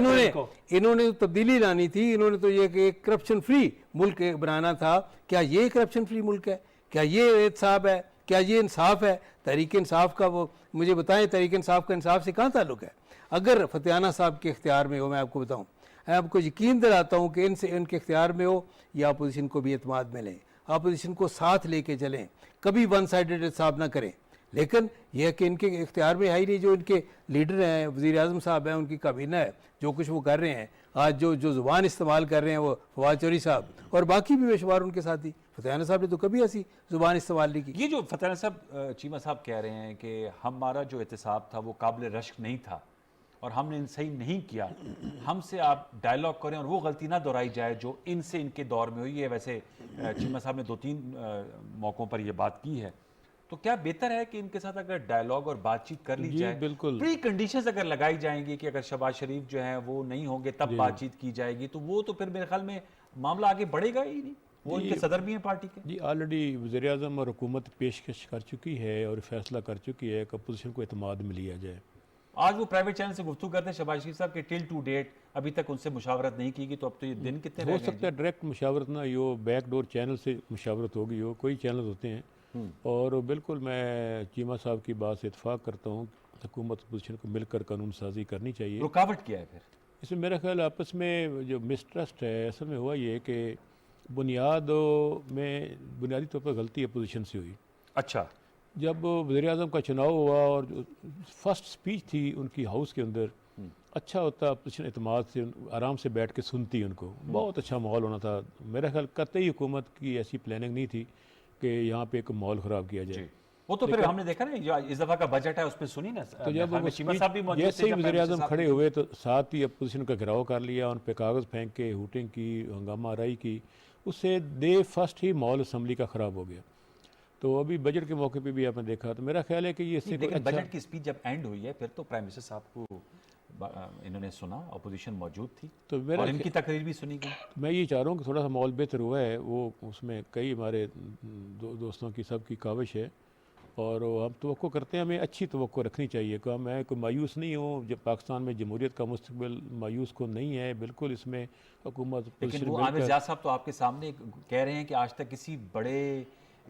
इन्होंने तो तब्दीली लानी थी, इन्होंने तो ये कि एक करप्शन फ्री मुल्क बनाना था। क्या ये करप्शन फ्री मुल्क है? क्या ये एहतसाब है? क्या ये इंसाफ है? तहरीक इंसाफ का वो मुझे बताएं, तहरीक इंसाफ का इंसाफ से कहाँ ताल्लुक़ है? अगर फतियाना साहब के इख्तियार में हो, मैं आपको बताऊँ, मैं आपको यकीन दिलाता हूँ कि इनके इख्तियार में हो, या अपोजिशन को भी एतमाद में लें, अपोजिशन को साथ लेके चलें, कभी वन साइडेड एहतसाब ना करें। लेकिन यह कि इनके इख्तियार में है ही नहीं, जो इनके लीडर हैं, वज़ीर आज़म साहब हैं, उनकी काबीना है, जो कुछ वो कर रहे हैं आज, जो ज़ुबान इस्तेमाल कर रहे हैं वो फवाद चौधरी साहब और बाकी भी बेशुमार उनके साथी। फतियाना साहब ने तो कभी ऐसी ज़ुबान इस्तेमाल नहीं की। ये जो फतियाना साहब चीमा साहब कह रहे हैं कि हमारा जो एहतसाब था वो काबिल रश्क नहीं था और हमने सही नहीं किया, हमसे आप डायलॉग करें और वो गलती ना दोहराई जाए जो इनसे इनके दौर में हुई है। वैसे चीमा साहब ने 2-3 मौक़ों पर यह बात की है, तो क्या बेहतर है कि इनके साथ अगर डायलॉग और बातचीत कर ली जाए, बिल्कुल प्री कंडीशंस अगर लगाई जाएंगी कि अगर शहबाज शरीफ जो है वो नहीं होंगे तब बातचीत की जाएगी, तो वो तो फिर मेरे ख्याल में मामला आगे बढ़ेगा ही नहीं। वो इनके सदर भी हैं पार्टी के। जी ऑलरेडी वज़ीर-ए-आज़म और हुकूमत पेशकश कर चुकी है और फैसला कर चुकी है कि अपोजिशन को एतमाद में लिया जाए। आज वो प्राइवेट चैनल से गुफ्तगू करते हैं शहबाज शरीफ साहब के टिल टू डेट अभी तक उनसे मुशावरत नहीं की गई, तो अब तो ये दिन कितने हो रह गए सकता है डायरेक्ट मुशावरत ना हो, बैक डोर चैनल से मुशावरत होगी हो, कोई चैनल होते हैं। और बिल्कुल मैं चीमा साहब की बात से इत्फाक करता हूँ, हुकूमत अपोजिशन को मिलकर कानून साजी करनी चाहिए। रुकावट क्या है फिर? इसमें मेरा ख्याल आपस में जो मिसट्रस्ट है असल में हुआ ये कि बुनियादी तौर पर गलती अपोजिशन से हुई। अच्छा, जब वज़ीर-ए-आज़म का चुनाव हुआ और जो फर्स्ट स्पीच थी उनकी हाउस के अंदर, अच्छा होता अपोजिशन एतमाद से आराम से बैठ के सुनती उनको, बहुत अच्छा माहौल होना था। मेरा ख्याल कतई हुकूमत की ऐसी प्लानिंग नहीं थी कि यहाँ पे एक माहौल ख़राब किया जाए। वो तो फिर हमने देखा ना जो इस दफा का बजट है उसमें सुनी ना, तो जब वो चीमा साहब भी speech- मौजूद जैसे थे ही जब वज़ीर प्राइम आज़म मिनिस्टर खड़े साहब हुए तो साथ ही अपोजिशन का घेराव कर लिया, उन पे कागज़ फेंक के हूटिंग की, हंगामा आराई की, उससे डे फर्स्ट ही माहौल असम्बली का ख़राब हो गया। तो अभी बजट के मौके पे भी आपने देखा, तो मेरा ख्याल है कि ये इससे कोई लेकिन अच्छा बजट की स्पीच जब एंड हुई है फिर तो प्राइम मिनिस्टर साहब को इन्होंने सुना, अपोजिशन मौजूद थी तो मेरा और इनकी तकरीर भी सुनी गई। मैं ये चाह रहा हूँ कि थोड़ा सा माहौल बेहतर हुआ है, वो उसमें कई हमारे दोस्तों की सबकी काविश है और हम तवक्को करते हैं, हमें अच्छी तवक्को रखनी चाहिए कि मैं कोई मायूस नहीं हूँ। जब पाकिस्तान में जमहूरियत का मुस्तकबिल मायूस को नहीं है, बिल्कुल इसमें हुकूमत लेकिन वो आमिर ज़िया साहब तो आपके सामने कह रहे हैं कि आज तक किसी बड़े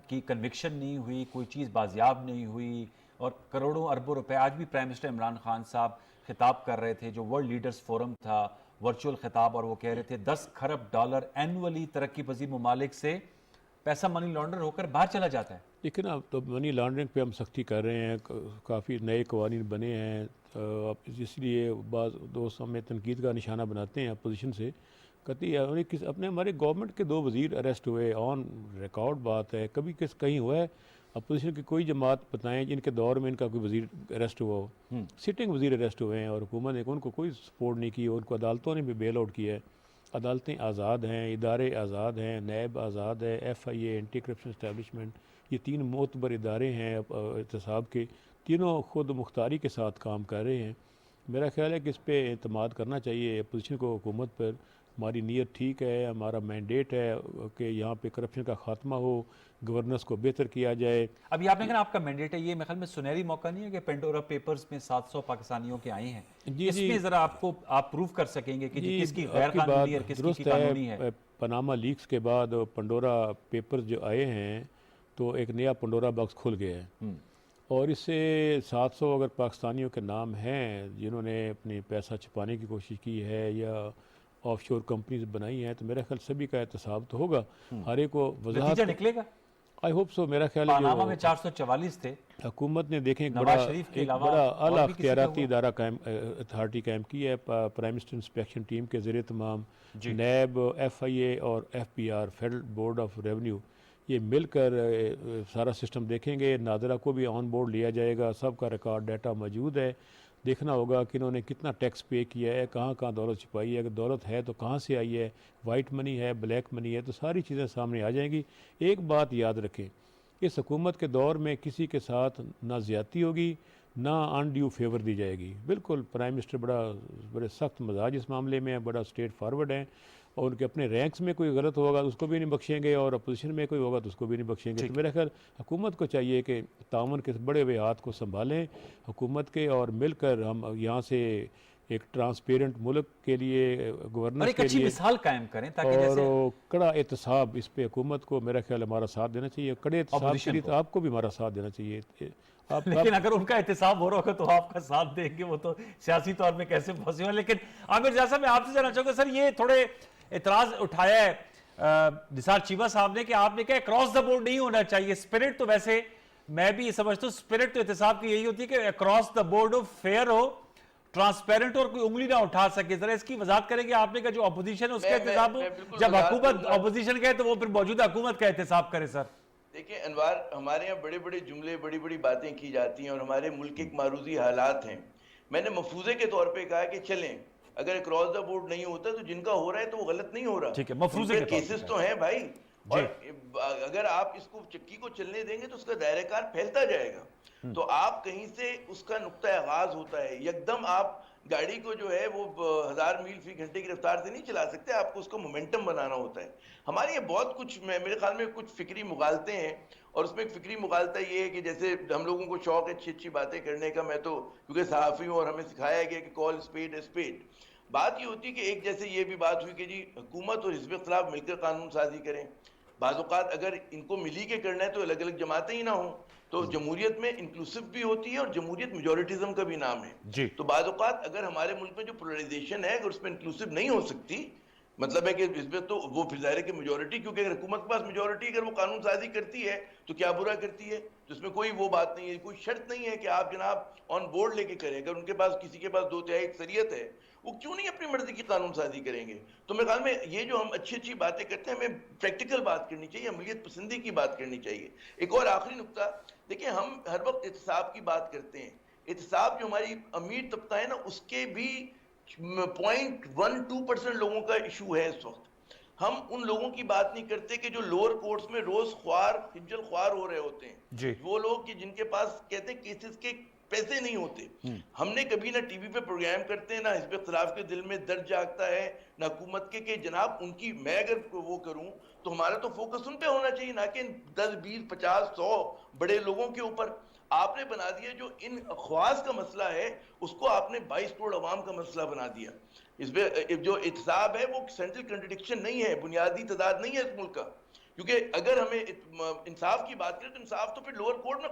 की कन्विक्शन नहीं हुई, कोई चीज़ बाजियाब नहीं हुई और करोड़ों अरबों रुपए। आज भी प्राइम मिनिस्टर इमरान खान साहब खिताब कर रहे थे, जो वर्ल्ड लीडर्स फोरम था, वर्चुअल खिताब, और वो कह रहे थे 10 खरब डॉलर एनुअली तरक्की पजीर ममालिक से पैसा मनी लॉन्डर होकर बाहर चला जाता है। लेकिन अब तो मनी लॉन्ड्रिंग पे हम सख्ती कर रहे हैं, काफ़ी नए कवानीन बने हैं, इसलिए बाज़ दोस्त हमें तनकीद का निशाना बनाते हैं अपोजिशन से। कभी अपने हमारे गवर्नमेंट के 2 वज़ीर अरेस्ट हुए, ऑन रिकॉर्ड बात है, कभी कहीं हुआ है अपोजिशन की कोई जमात बताएं जिनके दौर में इनका कोई वज़ीर अरेस्ट हुआ हो? सिटिंग वज़ीर अरेस्ट हुए हैं और हुकूमत ने उनको कोई सपोर्ट नहीं की, उनको अदालतों ने भी बेल आउट किया है। अदालतें आज़ाद हैं, इदारे आज़ाद हैं, नैब आज़ाद है, FIA एंटी करप्शन इस्टेब्लिशमेंट, ये 3 मोतबर इदारे हैं एहतसाब के, तीनों खुद मुख्तारी के साथ काम कर रहे हैं। मेरा ख्याल है कि इस पे एतमाद करना चाहिए अपोजिशन को, हुकूमत पर। हमारी नीयत ठीक है, हमारा मैंडेट है कि यहाँ पे करप्शन का खात्मा हो, गवर्नेंस को बेहतर किया जाए। अभी आपने कहा आपका मैंडेट है, ये मेरे ख्याल में सुनहरी मौका नहीं है कि पेंडोरा पेपर्स में 700 पाकिस्तानियों के आए हैं, जी, इसमें जरा आप प्रूव कर सकेंगे कि जी किसकी गैर कानूनी और किसकी दुरुस्त कानूनी है। पनामा लीक्स के बाद पंडोरा पेपर्स जो आए हैं तो एक नया पंडोरा बॉक्स खुल गया है और इससे 700 अगर पाकिस्तानियों के नाम हैं जिन्होंने अपनी पैसा छुपाने की कोशिश की है या ऑफशोर कंपनीज बनाई हैं, तो मेरा ख्याल सभी का एहतसाब तो होगा, हर एक को नतीजा वजाहत। निकलेगा। I hope so. मेरा ख्याल है पानामा में जो 444 थे। हुकूमत ने देखें एक नवाज शरीफ के एक अलावा बड़ा और आला भी किसी का अख्तियाराती हुआ? इदारा कायम अथॉरिटी कायम की है, प्राइम मिनिस्टर इंस्पेक्शन टीम के ज़रिए तमाम जी। नैब, FIA और FBR federal board of revenue ये मिलकर सारा सिस्टम देखेंगे। नादरा को भी ऑन बोर्ड लिया जाएगा, सबका रिकॉर्ड डाटा मौजूद है। देखना होगा कि इन्होंने कितना टैक्स पे किया है, कहाँ कहाँ दौलत छुपाई है, अगर दौलत है तो कहाँ से आई है, वाइट मनी है, ब्लैक मनी है, तो सारी चीज़ें सामने आ जाएंगी। एक बात याद रखें, इस हुकूमत के दौर में किसी के साथ ना ज़्यादती होगी ना अनड्यू फेवर दी जाएगी। बिल्कुल प्राइम मिनिस्टर बड़े सख्त मजाज इस मामले में है, बड़ा स्ट्रेट फारवर्ड है और उनके अपने रैंक्स में कोई गलत होगा तो उसको भी नहीं बख्शेंगे और अपोजिशन में कोई होगा तो उसको भी नहीं बख्शेंगे। तो मेरा ख्याल हुकूमत को चाहिए कि ताउन के बड़े हुए हाथ को संभालें हुकूमत के और मिलकर हम यहाँ से एक ट्रांसपेरेंट मुल्क के लिए, और गवर्नेंस एक के अच्छी लिए मिसाल कायम करें ताकि और जैसे कड़ा एहतसाब इस पे हुकूमत को मेरा ख्याल हमारा साथ देना चाहिए। कड़े एहतसाब के Opposition लिए तो को। आपको भी हमारा साथ देना चाहिए। आप लेकिन अगर उनका एहतसाब हो रहा होगा तो आपका साथ देंगे, वो तो सियासी तौर पे कैसे पॉसिबल है। लेकिन आमिर जैसा मैं आपसे जानना चाहूंगा सर, ये थोड़े एतराज उठाया है निसार चीमा साहब ने कि आपने कहा क्रॉस द बोर्ड नहीं होना चाहिए। स्पिरिट तो वैसे मैं भी समझता हूँ, स्पिरिट तो एहतसाब की यही होती है कि क्रॉस द बोर्ड हो, फेयर हो, ट्रांसपेरेंट और कोई उंगली ना उठा सके। जरा इसकी वजाहत करेंगे आपने का जो अपोजिशन है उसका एहतसाब हो, जब हुकूमत अपोजिशन कहे तो वो फिर मौजूदा हुकूमत का एहतसाब करे। सर देखिए अनवार, हमारे यहाँ बड़े बड़े जुमले, बड़ी बड़ी बातें की जाती हैं और हमारे मुल्क के एक मारूजी हालात हैं। मैंने मफूजे के तौर पे कहा कि चलें, अगर क्रॉस द बोर्ड नहीं होता तो जिनका हो रहा है तो वो गलत नहीं हो रहा। ठीक है, मफरूजे के तौर पे केसेस तो हैं भाई, और अगर आप इसको चक्की को चलने देंगे तो उसका दायरा कार फैलता जाएगा। तो आप कहीं से उसका नुक्ता आगाज होता है, एकदम आप गाड़ी को जो है वो 1000 मील फी घंटे की रफ्तार से नहीं चला सकते, आपको उसको मोमेंटम बनाना होता है। हमारे ये बहुत कुछ मेरे ख्याल में कुछ फिक्री मुगालते हैं, और उसमें एक फिक्री मुगालता ये है कि जैसे हम लोगों को शौक है अच्छी अच्छी बातें करने का, मैं तो क्योंकि सहाफ़ी हूँ और हमें सिखाया गया कि कॉल स्पेड स्पेड। बात ये होती है कि एक जैसे ये भी बात हुई कि जी हुकूमत और हिज़्ब इख्तिलाफ मिलकर कानून साजी करें। बाज़ औक़ात अगर इनको मिली के करना है तो अलग अलग जमातें ही ना हों, तो जमहूरियत में इंक्लूसिव भी होती है और जमहूरियत मेजॉरिटिज्म का भी नाम है जी। तो बाज़ औक़ात अगर हमारे मुल्क में जो पोलराइजेशन है अगर उसमें इंक्लूसिव नहीं हो सकती, मतलब है कि इसमें तो वो फिर ज़ाहिर है कि मेजॉरिटी, क्योंकि अगर हुकूमत के पास मेजॉरिटी अगर वो कानून साजी करती है तो क्या बुरा करती है, तो इसमें कोई वो बात नहीं है, कोई शर्त नहीं है कि आप जनाब ऑन बोर्ड लेके करें। अगर उनके पास किसी के पास 2/3 अक्सरियत है, वो क्यों नहीं अपनी मर्जी की कानून साजी करेंगे। तो मेरे ख्याल में ये जो हम अच्छी अच्छी बातें करते हैं, हमें प्रैक्टिकल बात करनी चाहिए, अमलियत पसंदी की बात करनी चाहिए। एक और आखिरी नुक्ता, देखिए हम हर वक्त एहतसाब की बात करते हैं, एहतसाब जो हमारी अमीर तबका है ना, उसके भी 0.12% लोगों का इशू है इस वक्त। हम उन लोगों की बात नहीं करते कि जो लोअर कोर्ट्स में रोज ख्वार हिज्जल ख्वार हो रहे होते हैं जी। वो लोग कि जिनके पास कहते हैं केसेस के पैसे नहीं होते। हमने कभी ना टीवी पे प्रोग्राम करते हैं, ना हिज़्ब इख्तिलाफ के दिल में दर्द जागता है, ना हुकूमत के जनाब उनकी, मैं अगर वो करूं तो हमारा तो फोकस उन पे होना चाहिए, ना कि 10 20 50 100 बड़े लोगों के ऊपर। आपने बना दिया जो इन ख्वास का मसला है उसको आपने 22 करोड़ अवाम का मसला बना दिया। इसमें जो एहतसाब है वो सेंट्रल कंट्रडिक्शन नहीं है, बुनियादी तदाद नहीं है इस मुल्क का। क्योंकि अगर हमें इंसाफ की बात करें तो इंसाफ तो फिर लोअर कोर्ट में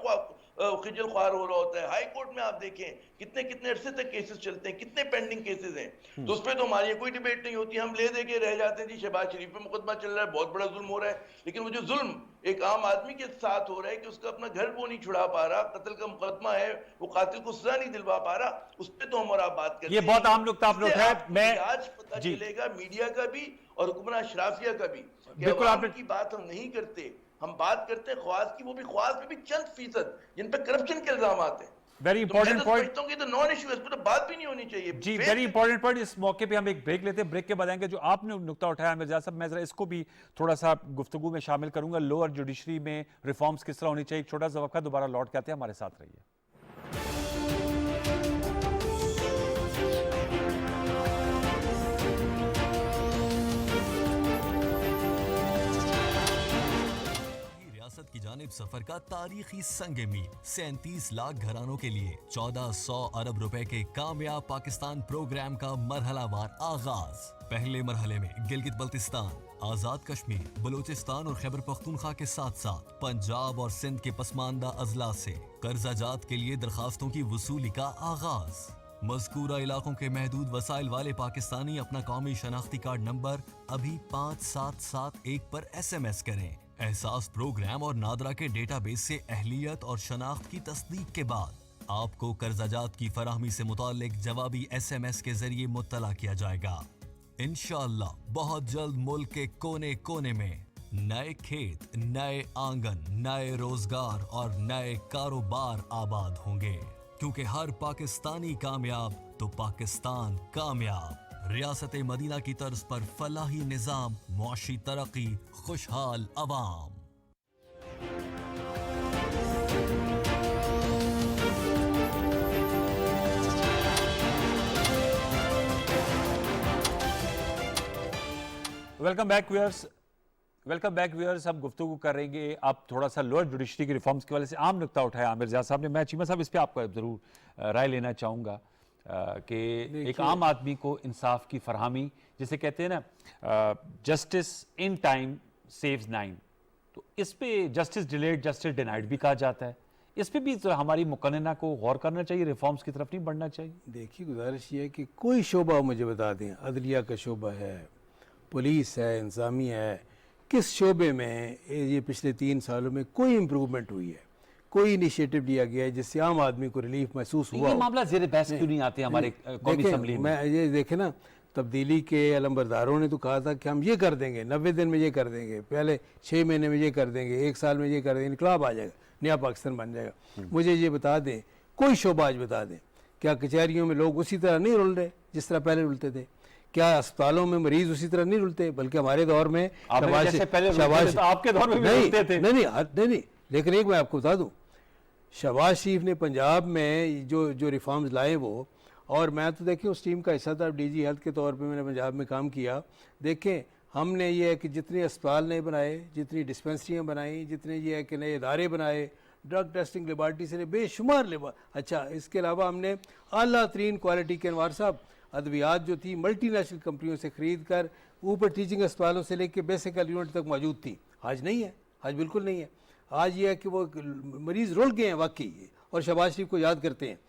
खिजल ख्वार हो रहा होता है, हाई कोर्ट में आप देखें कितने कितने अरसे तक केसेस चलते हैं, कितने पेंडिंग केसेस हैं। तो उस पर तो हमारी कोई डिबेट नहीं होती, हम ले दे के रह जाते हैं जी शहबाज शरीफ पे मुकदमा चल रहा है, बहुत बड़ा जुल्म हो रहा है। लेकिन वो जो जुल्म एक आम आदमी के साथ हो रहा है कि उसका अपना घर वो नहीं छुड़ा पा रहा, कत्ल का मुकदमा है, वो कातिल को सजा नहीं दिलवा पा रहा, उस पर तो हम और आप बात करते हैं। ये बहुत आम नुकता आपने उठाया। मैं आज पता चलेगा मीडिया का भी और हुक्मरान अशराफिया का भी, बिल्कुल आपने की बात हम नहीं करते, हम बात करते हैं ख्वास की, वो भी ख्वास में भी चंद फीसद जिन पे करप्शन के इल्जाम आते हैं। वेरी इंपॉर्टेंट पॉइंट, तो नॉन इशू, इस पर तो बात भी नहीं होनी चाहिए जी वेरी इंपॉर्टेंट पॉइंट। इस मौके पे हम एक ब्रेक लेते हैं, ब्रेक के बाद आएंगे जो आपने नुकता उठाया मिर्जा साहब, मैं जरा इसको भी थोड़ा सा गुफ्तगू में शामिल करूंगा। लोअर जुडिशरी में रिफॉर्म्स किस तरह होनी चाहिए, एक छोटा सा वक्फा, दोबारा लौट के आते हैं, हमारे साथ रहिए। की जानिब सफर का तारीखी संगे मील 37 लाख घरानों के लिए 1400 अरब रुपए के कामयाब पाकिस्तान प्रोग्राम का मरहलावार आगाज। पहले मरहले में गिलगित बल्तिस्तान, आजाद कश्मीर, बलूचिस्तान और खैबर पख्तूनख्वा के साथ साथ पंजाब और सिंध के पसमानदा अजला से कर्जाजात के लिए दरखास्तों की वसूली का आगाज। मज़कूरा इलाकों के महदूद वसाइल वाले पाकिस्तानी अपना कौमी शनाख्ती कार्ड नंबर अभी 5771 पर SMS करें। एहसास प्रोग्राम और नादरा के डेटाबेस से अहलियत और शनाख्त की तस्दीक के बाद आपको कर्जाजात की फराहमी से मुतालिक जवाबी SMS के जरिए मुत्तला किया जाएगा। इंशाअल्लाह बहुत जल्द मुल्क के कोने कोने में नए खेत, नए आंगन, नए रोजगार और नए कारोबार आबाद होंगे, क्योंकि हर पाकिस्तानी कामयाब तो पाकिस्तान कामयाब। रियासत मदीना की तर्ज पर फलाही निजाम, मुआशी तरक्की, खुशहाल अवाम। Welcome back viewers, welcome back viewers. हम गुफ्तगू करेंगे अब थोड़ा सा लोअर जुडिशरी की रिफॉर्म्स के वाले से। आम नुकता उठाया आमिर ज़िया साहब ने, मैं चीमा साहब इस पर आपका ज़रूर राय लेना चाहूँगा कि एक आम आदमी को इंसाफ की फरहमी, जिसे कहते हैं ना जस्टिस इन टाइम सेव्स 9, तो इस पे जस्टिस डिलेड जस्टिस डिनाइड भी कहा जाता है। इस पे भी तो हमारी मुकन्नना को गौर करना चाहिए, रिफॉर्म्स की तरफ नहीं बढ़ना चाहिए। देखिए गुजारिश ये है कि कोई शोबा मुझे बता दें, अदलिया का शोबा है, पुलिस है, इंतजामिया है, किस शोबे में ये पिछले 3 सालों में कोई इम्प्रूवमेंट हुई है, कोई इनिशिएटिव लिया गया है जिससे आम आदमी को रिलीफ महसूस हुआ? ये मामला ज़ेर बहस क्यों नहीं आते हमारे कौमी असेंबली में? मैं ये देखे ना, तब्दीली के अलमबरदारों ने तो कहा था कि हम ये कर देंगे, 90 दिन में ये कर देंगे, पहले 6 महीने में ये कर देंगे, 1 साल में ये कर देंगे, इनकलाब आ जाएगा, नया पाकिस्तान बन जाएगा। मुझे ये बता दें, कोई शोबा आज बता दें, क्या कचहरियों में लोग उसी तरह नहीं रुल रहे जिस तरह पहले रुलते थे? क्या अस्पतालों में मरीज उसी तरह नहीं रुलते? बल्कि हमारे दौर में आपने जैसे पहले रुलते थे, तो आपके दौर में भी रुलते थे। नहीं, लेकिन एक मैं आपको बता दूं, शहबाज शरीफ ने पंजाब में जो रिफॉर्म्स लाए वो, और मैं तो देखिए उस टीम का हिस्सा था, डीजी हेल्थ के तौर पे मैंने पंजाब में काम किया। देखें हमने ये है कि जितने अस्पताल नए बनाए, जितनी डिस्पेंसरियाँ बनाई, जितने ये है कि नए इदारे बनाए, ड्रग टेस्टिंग लेबार्ट्री से बेशुमार अच्छा, इसके अलावा हमने आला तरीन क्वालिटी के अनवार साहब अद्वियात जो थी मल्टीनेशनल कंपनियों से ख़रीद कर ऊपर टीचिंग अस्पतालों से लेकर बेसिक यूनिट तक मौजूद थी। आज नहीं है, आज बिल्कुल नहीं है। आज ये है कि वो मरीज़ रुल गए हैं वाकई, और शहबाज शरीफ को याद करते हैं।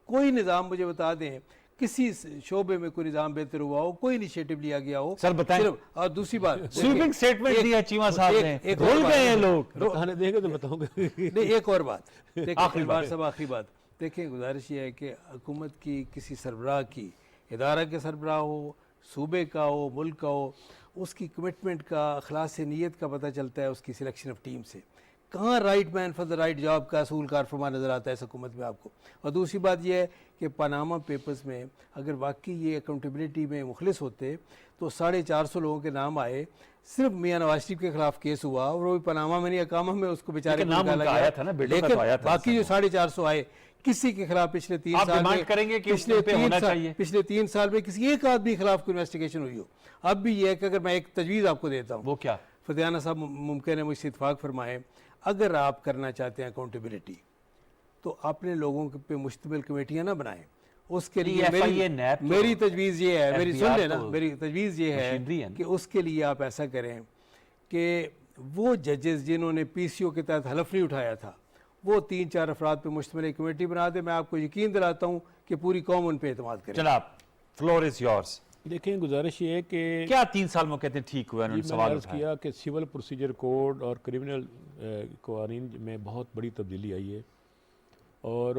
कोई निज़ाम मुझे बता दें किसी शोबे में कोई निज़ाम बेहतर हुआ हो, कोई इनिशिएटिव लिया गया हो? सर बताएं। और दूसरी बात, स्वीपिंग स्टेटमेंट दिया चीमा साहब ने, रुल गए हैं लोग। बताने देंगे तो बताऊंगा। नहीं, एक और बात देखिए, आखिरी बात देखें, गुजारिश ये है कि हुकूमत की किसी सरबराह की, इदारा के सरबराह हो, सूबे का हो, मुल्क का हो, उसकी कमिटमेंट का, अखलास नीयत का पता चलता है उसकी सिलेक्शन ऑफ टीम से। कहाँ right man for the right job का असूल कार फरमा नज़र आता है इस हुकूमत में आपको। और दूसरी बात यह है कि पनामा पेपर्स में अगर वाकई ये अकाउंटेबिलिटी में मुखलिस होते तो 450 लोगों के नाम आए, सिर्फ मियां नवाज शरीफ के खिलाफ केस हुआ और वो भी पनामा में नहीं, अकामा में उसको बेचारे को निकाला गया था ना, लेकिन बाकी जो 450 आए किसी के खिलाफ पिछले 3 साल में करेंगे कि पिछले 3 साल में किसी एक आदमी के खिलाफ कोई इन्वेस्टिगेशन हुई हो। अब भी यह है कि अगर मैं एक तजवीज़ आपको देता हूँ, वो क्या? फतियाना साहब मुमकिन है मुझसे इत्फाक फरमाएं, अगर आप करना चाहते हैं अकाउंटेबिलिटी तो अपने लोगों पे मुश्तमिल कमेटियां ना बनाएं। उसके लिए मेरी तजवीज़ ये है, मेरी सुन लेना, मेरी तजवीज़ ये है कि उसके लिए आप ऐसा करें कि वो जजेस जिन्होंने पीसीओ के तहत हलफ नहीं उठाया था, वो 3-4 अफराद पे मुश्तमिल कमेटी बना दे। मैं आपको यकीन दिलाता हूँ कि पूरी कौम उन पे एतमाद करे। जनाब, फ्लोर इज योर्स। देखें, गुजारिश ये है कि क्या 3 साल में कहते हैं ठीक हुआ? उन्होंने सवाल किया कि सिविल प्रोसीजर कोड और क्रिमिनल कवानीन में बहुत बड़ी तब्दीली आई है, और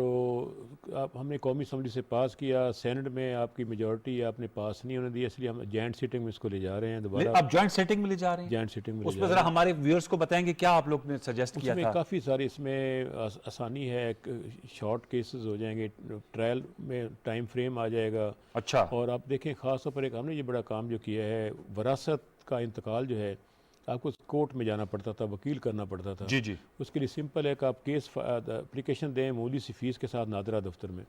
हमने कौमी असम्बली से पास किया, सेनेट में आपकी मेजॉरिटी आपने पास नहीं होने दी, इसलिए हम जॉइंट सीटिंग में इसको ले जा रहे हैं दोबारा। अब जॉइंट सेटिंग में ले जा रहे हैं? जॉइंट सीटिंग में। उसमें ज़रा हमारे व्यूअर्स को बताएंगे क्या आप लोग ने सजेस्ट किया था? काफ़ी सारी इसमें आसानी है, शॉर्ट केसेस हो जाएंगे, ट्रायल में टाइम फ्रेम आ जाएगा। अच्छा। और आप देखें ख़ास तौर पर एक हमने ये बड़ा काम जो किया है, वरासत का इंतकाल जो है आपको कोर्ट में जाना पड़ता था, वकील करना पड़ता था। जी। उसके लिए सिंपल है कि आप केस एप्लीकेशन दें मामूली सी फ़ीस के साथ नादरा दफ्तर में,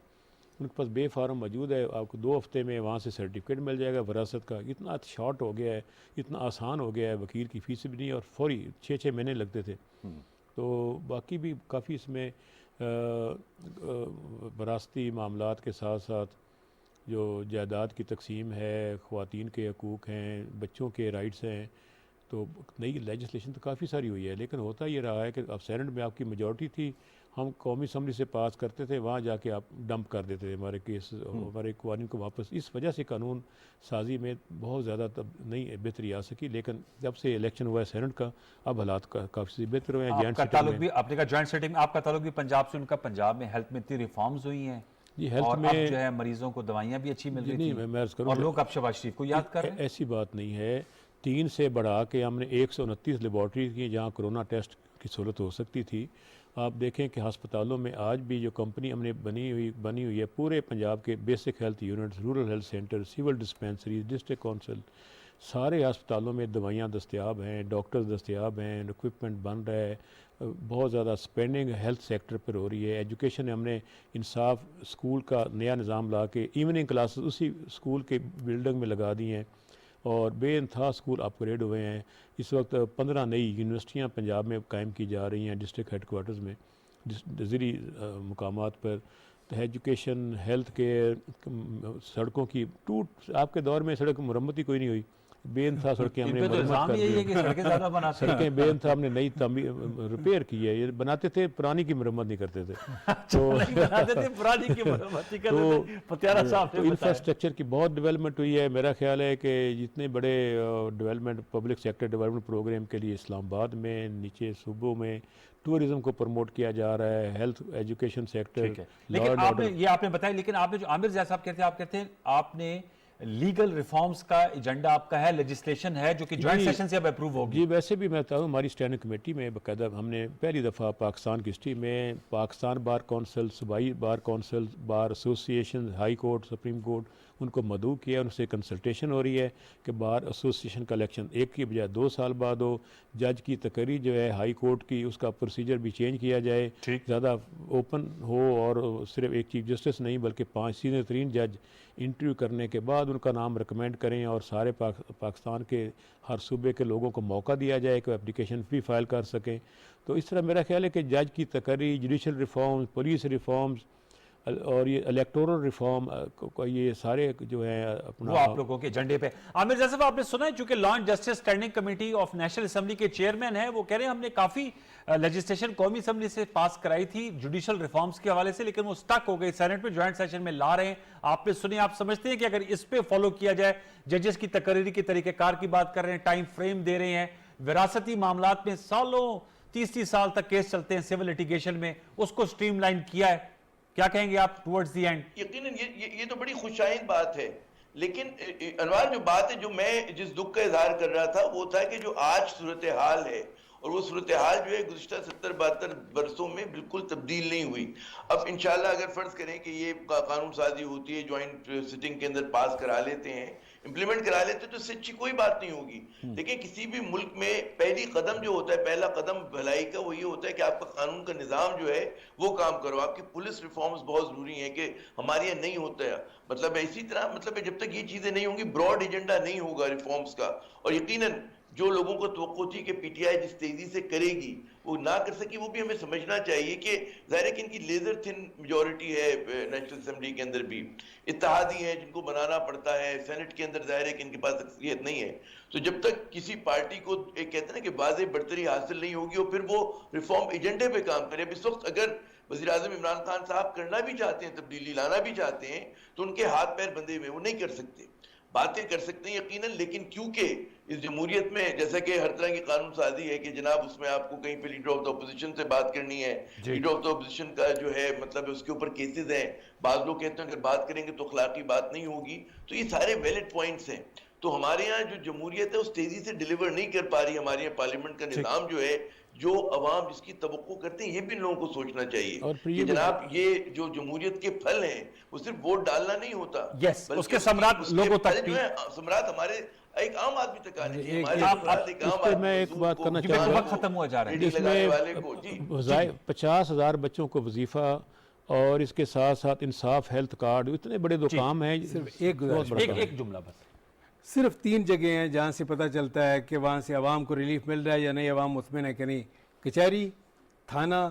उनके पास बे फार्म मौजूद है, आपको 2 हफ्ते में वहाँ से सर्टिफिकेट मिल जाएगा वरासत का। इतना शॉर्ट हो गया है, इतना आसान हो गया है, वकील की फ़ीस भी नहीं, और फौरी 6-6 महीने लगते थे। तो बाकी भी काफ़ी इसमें वरासती मामलात के साथ साथ जो जायदाद की तकसीम है, ख़वातीन के हकूक़ हैं, बच्चों के राइट्स हैं, तो नई लेजिस्लेशन तो काफ़ी सारी हुई है। लेकिन होता ये रहा है कि अब सेनेट में आपकी मेजॉरिटी थी, हम कौमी असम्बली से पास करते थे, वहाँ जाके आप डंप कर देते थे हमारे केस, हमारे कवानीन को वापस। इस वजह से कानून साजी में बहुत ज़्यादा तब नहीं बेहतरी आ सकी। लेकिन जब से इलेक्शन हुआ है सेनेट का, अब हालात काफ़ी बेहतर हुए हैं। आपका ताल्लुक भी, आपने कहा जॉइंट सेटिंग में, आपका ताल्लुक भी पंजाब से, उनका पंजाब में हेल्थ में इतनी रिफॉर्म्स हुई हैं जी, हेल्थ और में अब जो है मरीजों को दवाइयाँ भी अच्छी मिल रही थी, और लोग अब शहबाज शरीफ को याद कर रहे हैं। ऐसी बात नहीं है, 3 से बढ़ा के हमने 129 लेबॉर्ट्री की जहाँ कोरोना टेस्ट की सहूलत हो सकती थी। आप देखें कि अस्पतालों में आज भी जो कंपनी हमने बनी हुई है, पूरे पंजाब के basic health units, rural health centre, civil dispensaries, district council, सारे अस्पतालों में दवाइयाँ दस्तयाब हैं, डॉक्टर्स दस्तयाब हैं, इक्विपमेंट बन रहा है, बहुत ज़्यादा स्पेंडिंग हेल्थ सेक्टर पर हो रही है। एजुकेशन में हमने इंसाफ स्कूल का नया निज़ाम ला के इवनिंग क्लासेस उसी स्कूल के बिल्डिंग में लगा दी हैं, और बेइंतहा स्कूल अपग्रेड हुए हैं। इस वक्त 15 नई यूनिवर्सिटियाँ पंजाब में कायम की जा रही हैं डिस्ट्रिक्ट हेडकोार्टर्स में, ज़िली मुकामात पर। तो एजुकेशन, हेल्थ केयर, सड़कों की आपके दौर में सड़क मरम्मत ही कोई नहीं हुई, बेइंतहा सड़कें हमने मरम्मत कर दी, सड़कें बेइंतहा हमने नई रिपेयर की है। ये बनाते थे, पुरानी की मरम्मत नहीं करते थे। तो इंफ्रास्ट्रक्चर की बहुत डेवलपमेंट हुई है। मेरा ख्याल है कि जितने बड़े development, public sector development programme के लिए इस्लामाबाद में, नीचे सूबों में टूरिज्म को प्रमोट किया जा रहा है, हेल्थ एजुकेशन सेक्टर। लेकिन आपने बताया, लेकिन आपने जो आमिर जैसा आप कहते हैं आपने लीगल रिफॉर्म्स का एजेंडा आपका है, लेजिस्लेशन है जो कि जॉइंट सेशन से अब अप्रूव होगी। जी, वैसे भी मैं बताऊँ, हमारी स्टैंडिंग कमेटी में बाकायदा हमने पहली दफ़ा पाकिस्तान की हिस्ट्री में पाकिस्तान बार कौंसिल, सूबाई bar council, bar association, high court, supreme court उनको मदऊ किया, उनसे कंसल्टेशन हो रही है कि बार एसोसिएशन का इलेक्शन 1 की बजाय 2 साल बाद हो। जज की तकरीर जो है हाई कोर्ट की, उसका प्रोसीजर भी चेंज किया जाए, ज़्यादा ओपन हो, और सिर्फ एक चीफ जस्टिस नहीं बल्कि 5 सीनियर तरीन जज इंटरव्यू करने के बाद उनका नाम रिकमेंड करें और सारे पाकिस्तान के हर सूबे के लोगों को मौका दिया जाए कि एप्लीकेशन भी फाइल कर सकें। तो इस तरह मेरा ख्याल है कि जज की तकरीर, जुडिशल रिफॉर्म्स, पुलिस रिफॉर्म्स और ये इलेक्टोरल रिफॉर्म, ये सारे जो है अपना वो आप लोगों के एजेंडे पे। आमिर रज़ा साहब, आपने सुना है चूंकि law and justice standing committee of national assembly के चेयरमैन है, वो कह रहे हैं हमने काफी लेजिस्लेशन कौमी असेंबली से पास कराई थी जुडिशल रिफॉर्म्स के हवाले से, लेकिन वो स्टक हो गई, सेनेट में ज्वाइंट सेशन में ला रहे हैं। आपने सुनी, आप समझते हैं कि अगर इस पे फॉलो किया जाए, जजेस की तकरीरी के तरीकेकार की बात कर रहे हैं, टाइम फ्रेम दे रहे हैं, विरासती मामलात में सालों 30-30 साल तक केस चलते हैं सिविल लिटिगेशन में, उसको स्ट्रीमलाइन किया है, क्या कहेंगे आप टुवर्ड्स द एंड? यकीनन ये तो बड़ी खुशाइन बात है, लेकिन अनवार जो बात है, जो मैं जिस दुख का इजहार कर रहा था वो था कि जो आज सूरत हाल है, और वो सूरत हाल जो है गुज़िश्ता 70-72 बरसों में बिल्कुल तब्दील नहीं हुई। अब इंशाल्लाह अगर फर्ज करें कि ये कानून साजी होती है, ज्वाइंट सिटिंग के अंदर पास करा लेते हैं, इंप्लीमेंट करा लेते हैं, तो इससे अच्छी कोई बात नहीं होगी। लेकिन किसी भी मुल्क में पहली कदम जो होता है, पहला कदम भलाई का, वो ये होता है कि आपका कानून का निज़ाम जो है वो काम करो। आपकी पुलिस रिफॉर्म्स बहुत जरूरी है कि हमारे यहाँ नहीं होता है, मतलब इसी तरह, मतलब जब तक ये चीजें नहीं होंगी, ब्रॉड एजेंडा नहीं होगा रिफॉर्म्स का, और यकीनन जो लोगों को तवक्को थी कि पीटीआई जिस तेजी से करेगी वो ना कर सकी, वो भी हमें समझना चाहिए कि ज़ाहिर है कि इनकी लेजर थिन मेजॉरिटी है नेशनल असेंबली के अंदर भी, इत्तेहादी हैं जिनको बनाना पड़ता है, सेनेट के अंदर ज़ाहिर है कि इनके पास अक्सरियत नहीं है। तो जब तक किसी पार्टी को एक कहते हैं ना कि वाज़ेह बढ़तरी हासिल नहीं होगी और फिर वो रिफॉर्म एजेंडे पे काम करे। अब इस वक्त अगर वज़ीर आज़म इमरान खान साहब करना भी चाहते हैं, तब्दीली लाना भी चाहते हैं, तो उनके हाथ पैर बंधे हुए, वो नहीं कर सकते। बातें कर सकते हैं यकीनन, लेकिन क्योंकि इस जमहूरियत में जैसा कि हर तरह की कानून साजी है कि जनाब उसमें आपको कहीं पे लीडर ऑफ द अपोजिशन से बात करनी है, लीडर ऑफ द अपोजिशन का जो है मतलब उसके ऊपर केसेस हैं, बाज लोग कहते हैं अगर बात करेंगे तो अखलाकी बात नहीं होगी, तो ये सारे वैलिड पॉइंट्स हैं। तो हमारे यहाँ जो जमहूरियत है उस तेजी से डिलीवर नहीं कर पा रही, हमारे यहाँ पार्लियामेंट का निज़ाम जो है, जो अवाम जिसकी तवक्को करते हैं, ये भी लोगों को सोचना चाहिए कि जनाब ये जो जमहूरियत के फल हैं वो सिर्फ वोट डालना नहीं होता, उसके सम्राट लोगों तक भी, सम्राट हमारे एक आम आदमी तक आने चाहिए। मैं एक बात करना चाहूँगा, खत्म हुआ जा रहा है, जिसमें 50,000 बच्चों को वजीफा और इसके साथ साथ इंसाफ हेल्थ कार्ड, इतने बड़े दो काम हैं। एक जुमला बस, सिर्फ 3 जगह हैं जहाँ से पता चलता है कि वहाँ से आवाम को रिलीफ मिल रहा है या नहीं, आवाम मुतमिन है कि नहीं, कचहरी, थाना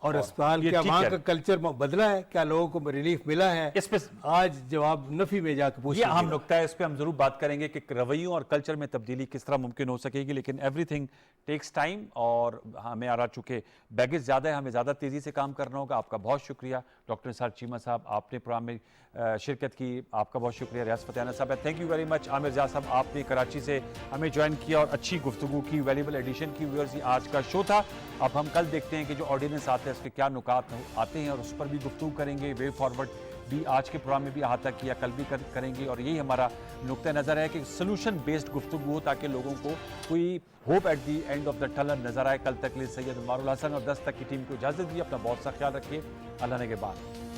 और अस्पताल। क्या वहाँ का कल्चर बदला है, क्या लोगों को रिलीफ मिला है? इस पे आज जवाब नफी में जाकर पूछिए। ये अहम नुकता है, इस पे हम जरूर बात करेंगे कि रवैयों और कल्चर में तब्दीली किस तरह मुमकिन हो सकेगी, लेकिन एवरीथिंग टेक्स टाइम, और हमें आ रहा चूँकि बैगेज ज़्यादा है, हमें ज़्यादा तेज़ी से काम करना होगा। आपका बहुत शुक्रिया डॉक्टर निसार चीमा साहब, आपने प्रोग्राम में शिरकत की, आपका बहुत शुक्रिया। रियाज फतेहाना साहब, thank you very much. Aamir Raza साहब, आपने कराची से हमें ज्वाइन किया और अच्छी गुफ्तगू की, वैल्यूबल एडिशन की। व्यूअर्स, ये आज का शो था। अब हम कल देखते हैं कि जो ऑर्डिनेंस आते हैं उसके क्या नुकात आते हैं और उस पर भी गुफ्तगू करेंगे। वे फॉरवर्ड भी आज के प्रोग्राम में भी अहाता किया, कल भी करेंगे, और यही हमारा नुक्ता नज़र है कि सोल्यूशन बेस्ड गुफ्तगू हो ताकि लोगों को कोई hope at the end of the tunnel नजर आए। कल तक लिए सैयद उमरुल हसन और 10 तक की टीम को इजाज़त दी। अपना बहुत सा ख्याल रखिए। अल्लाह ने के बाद।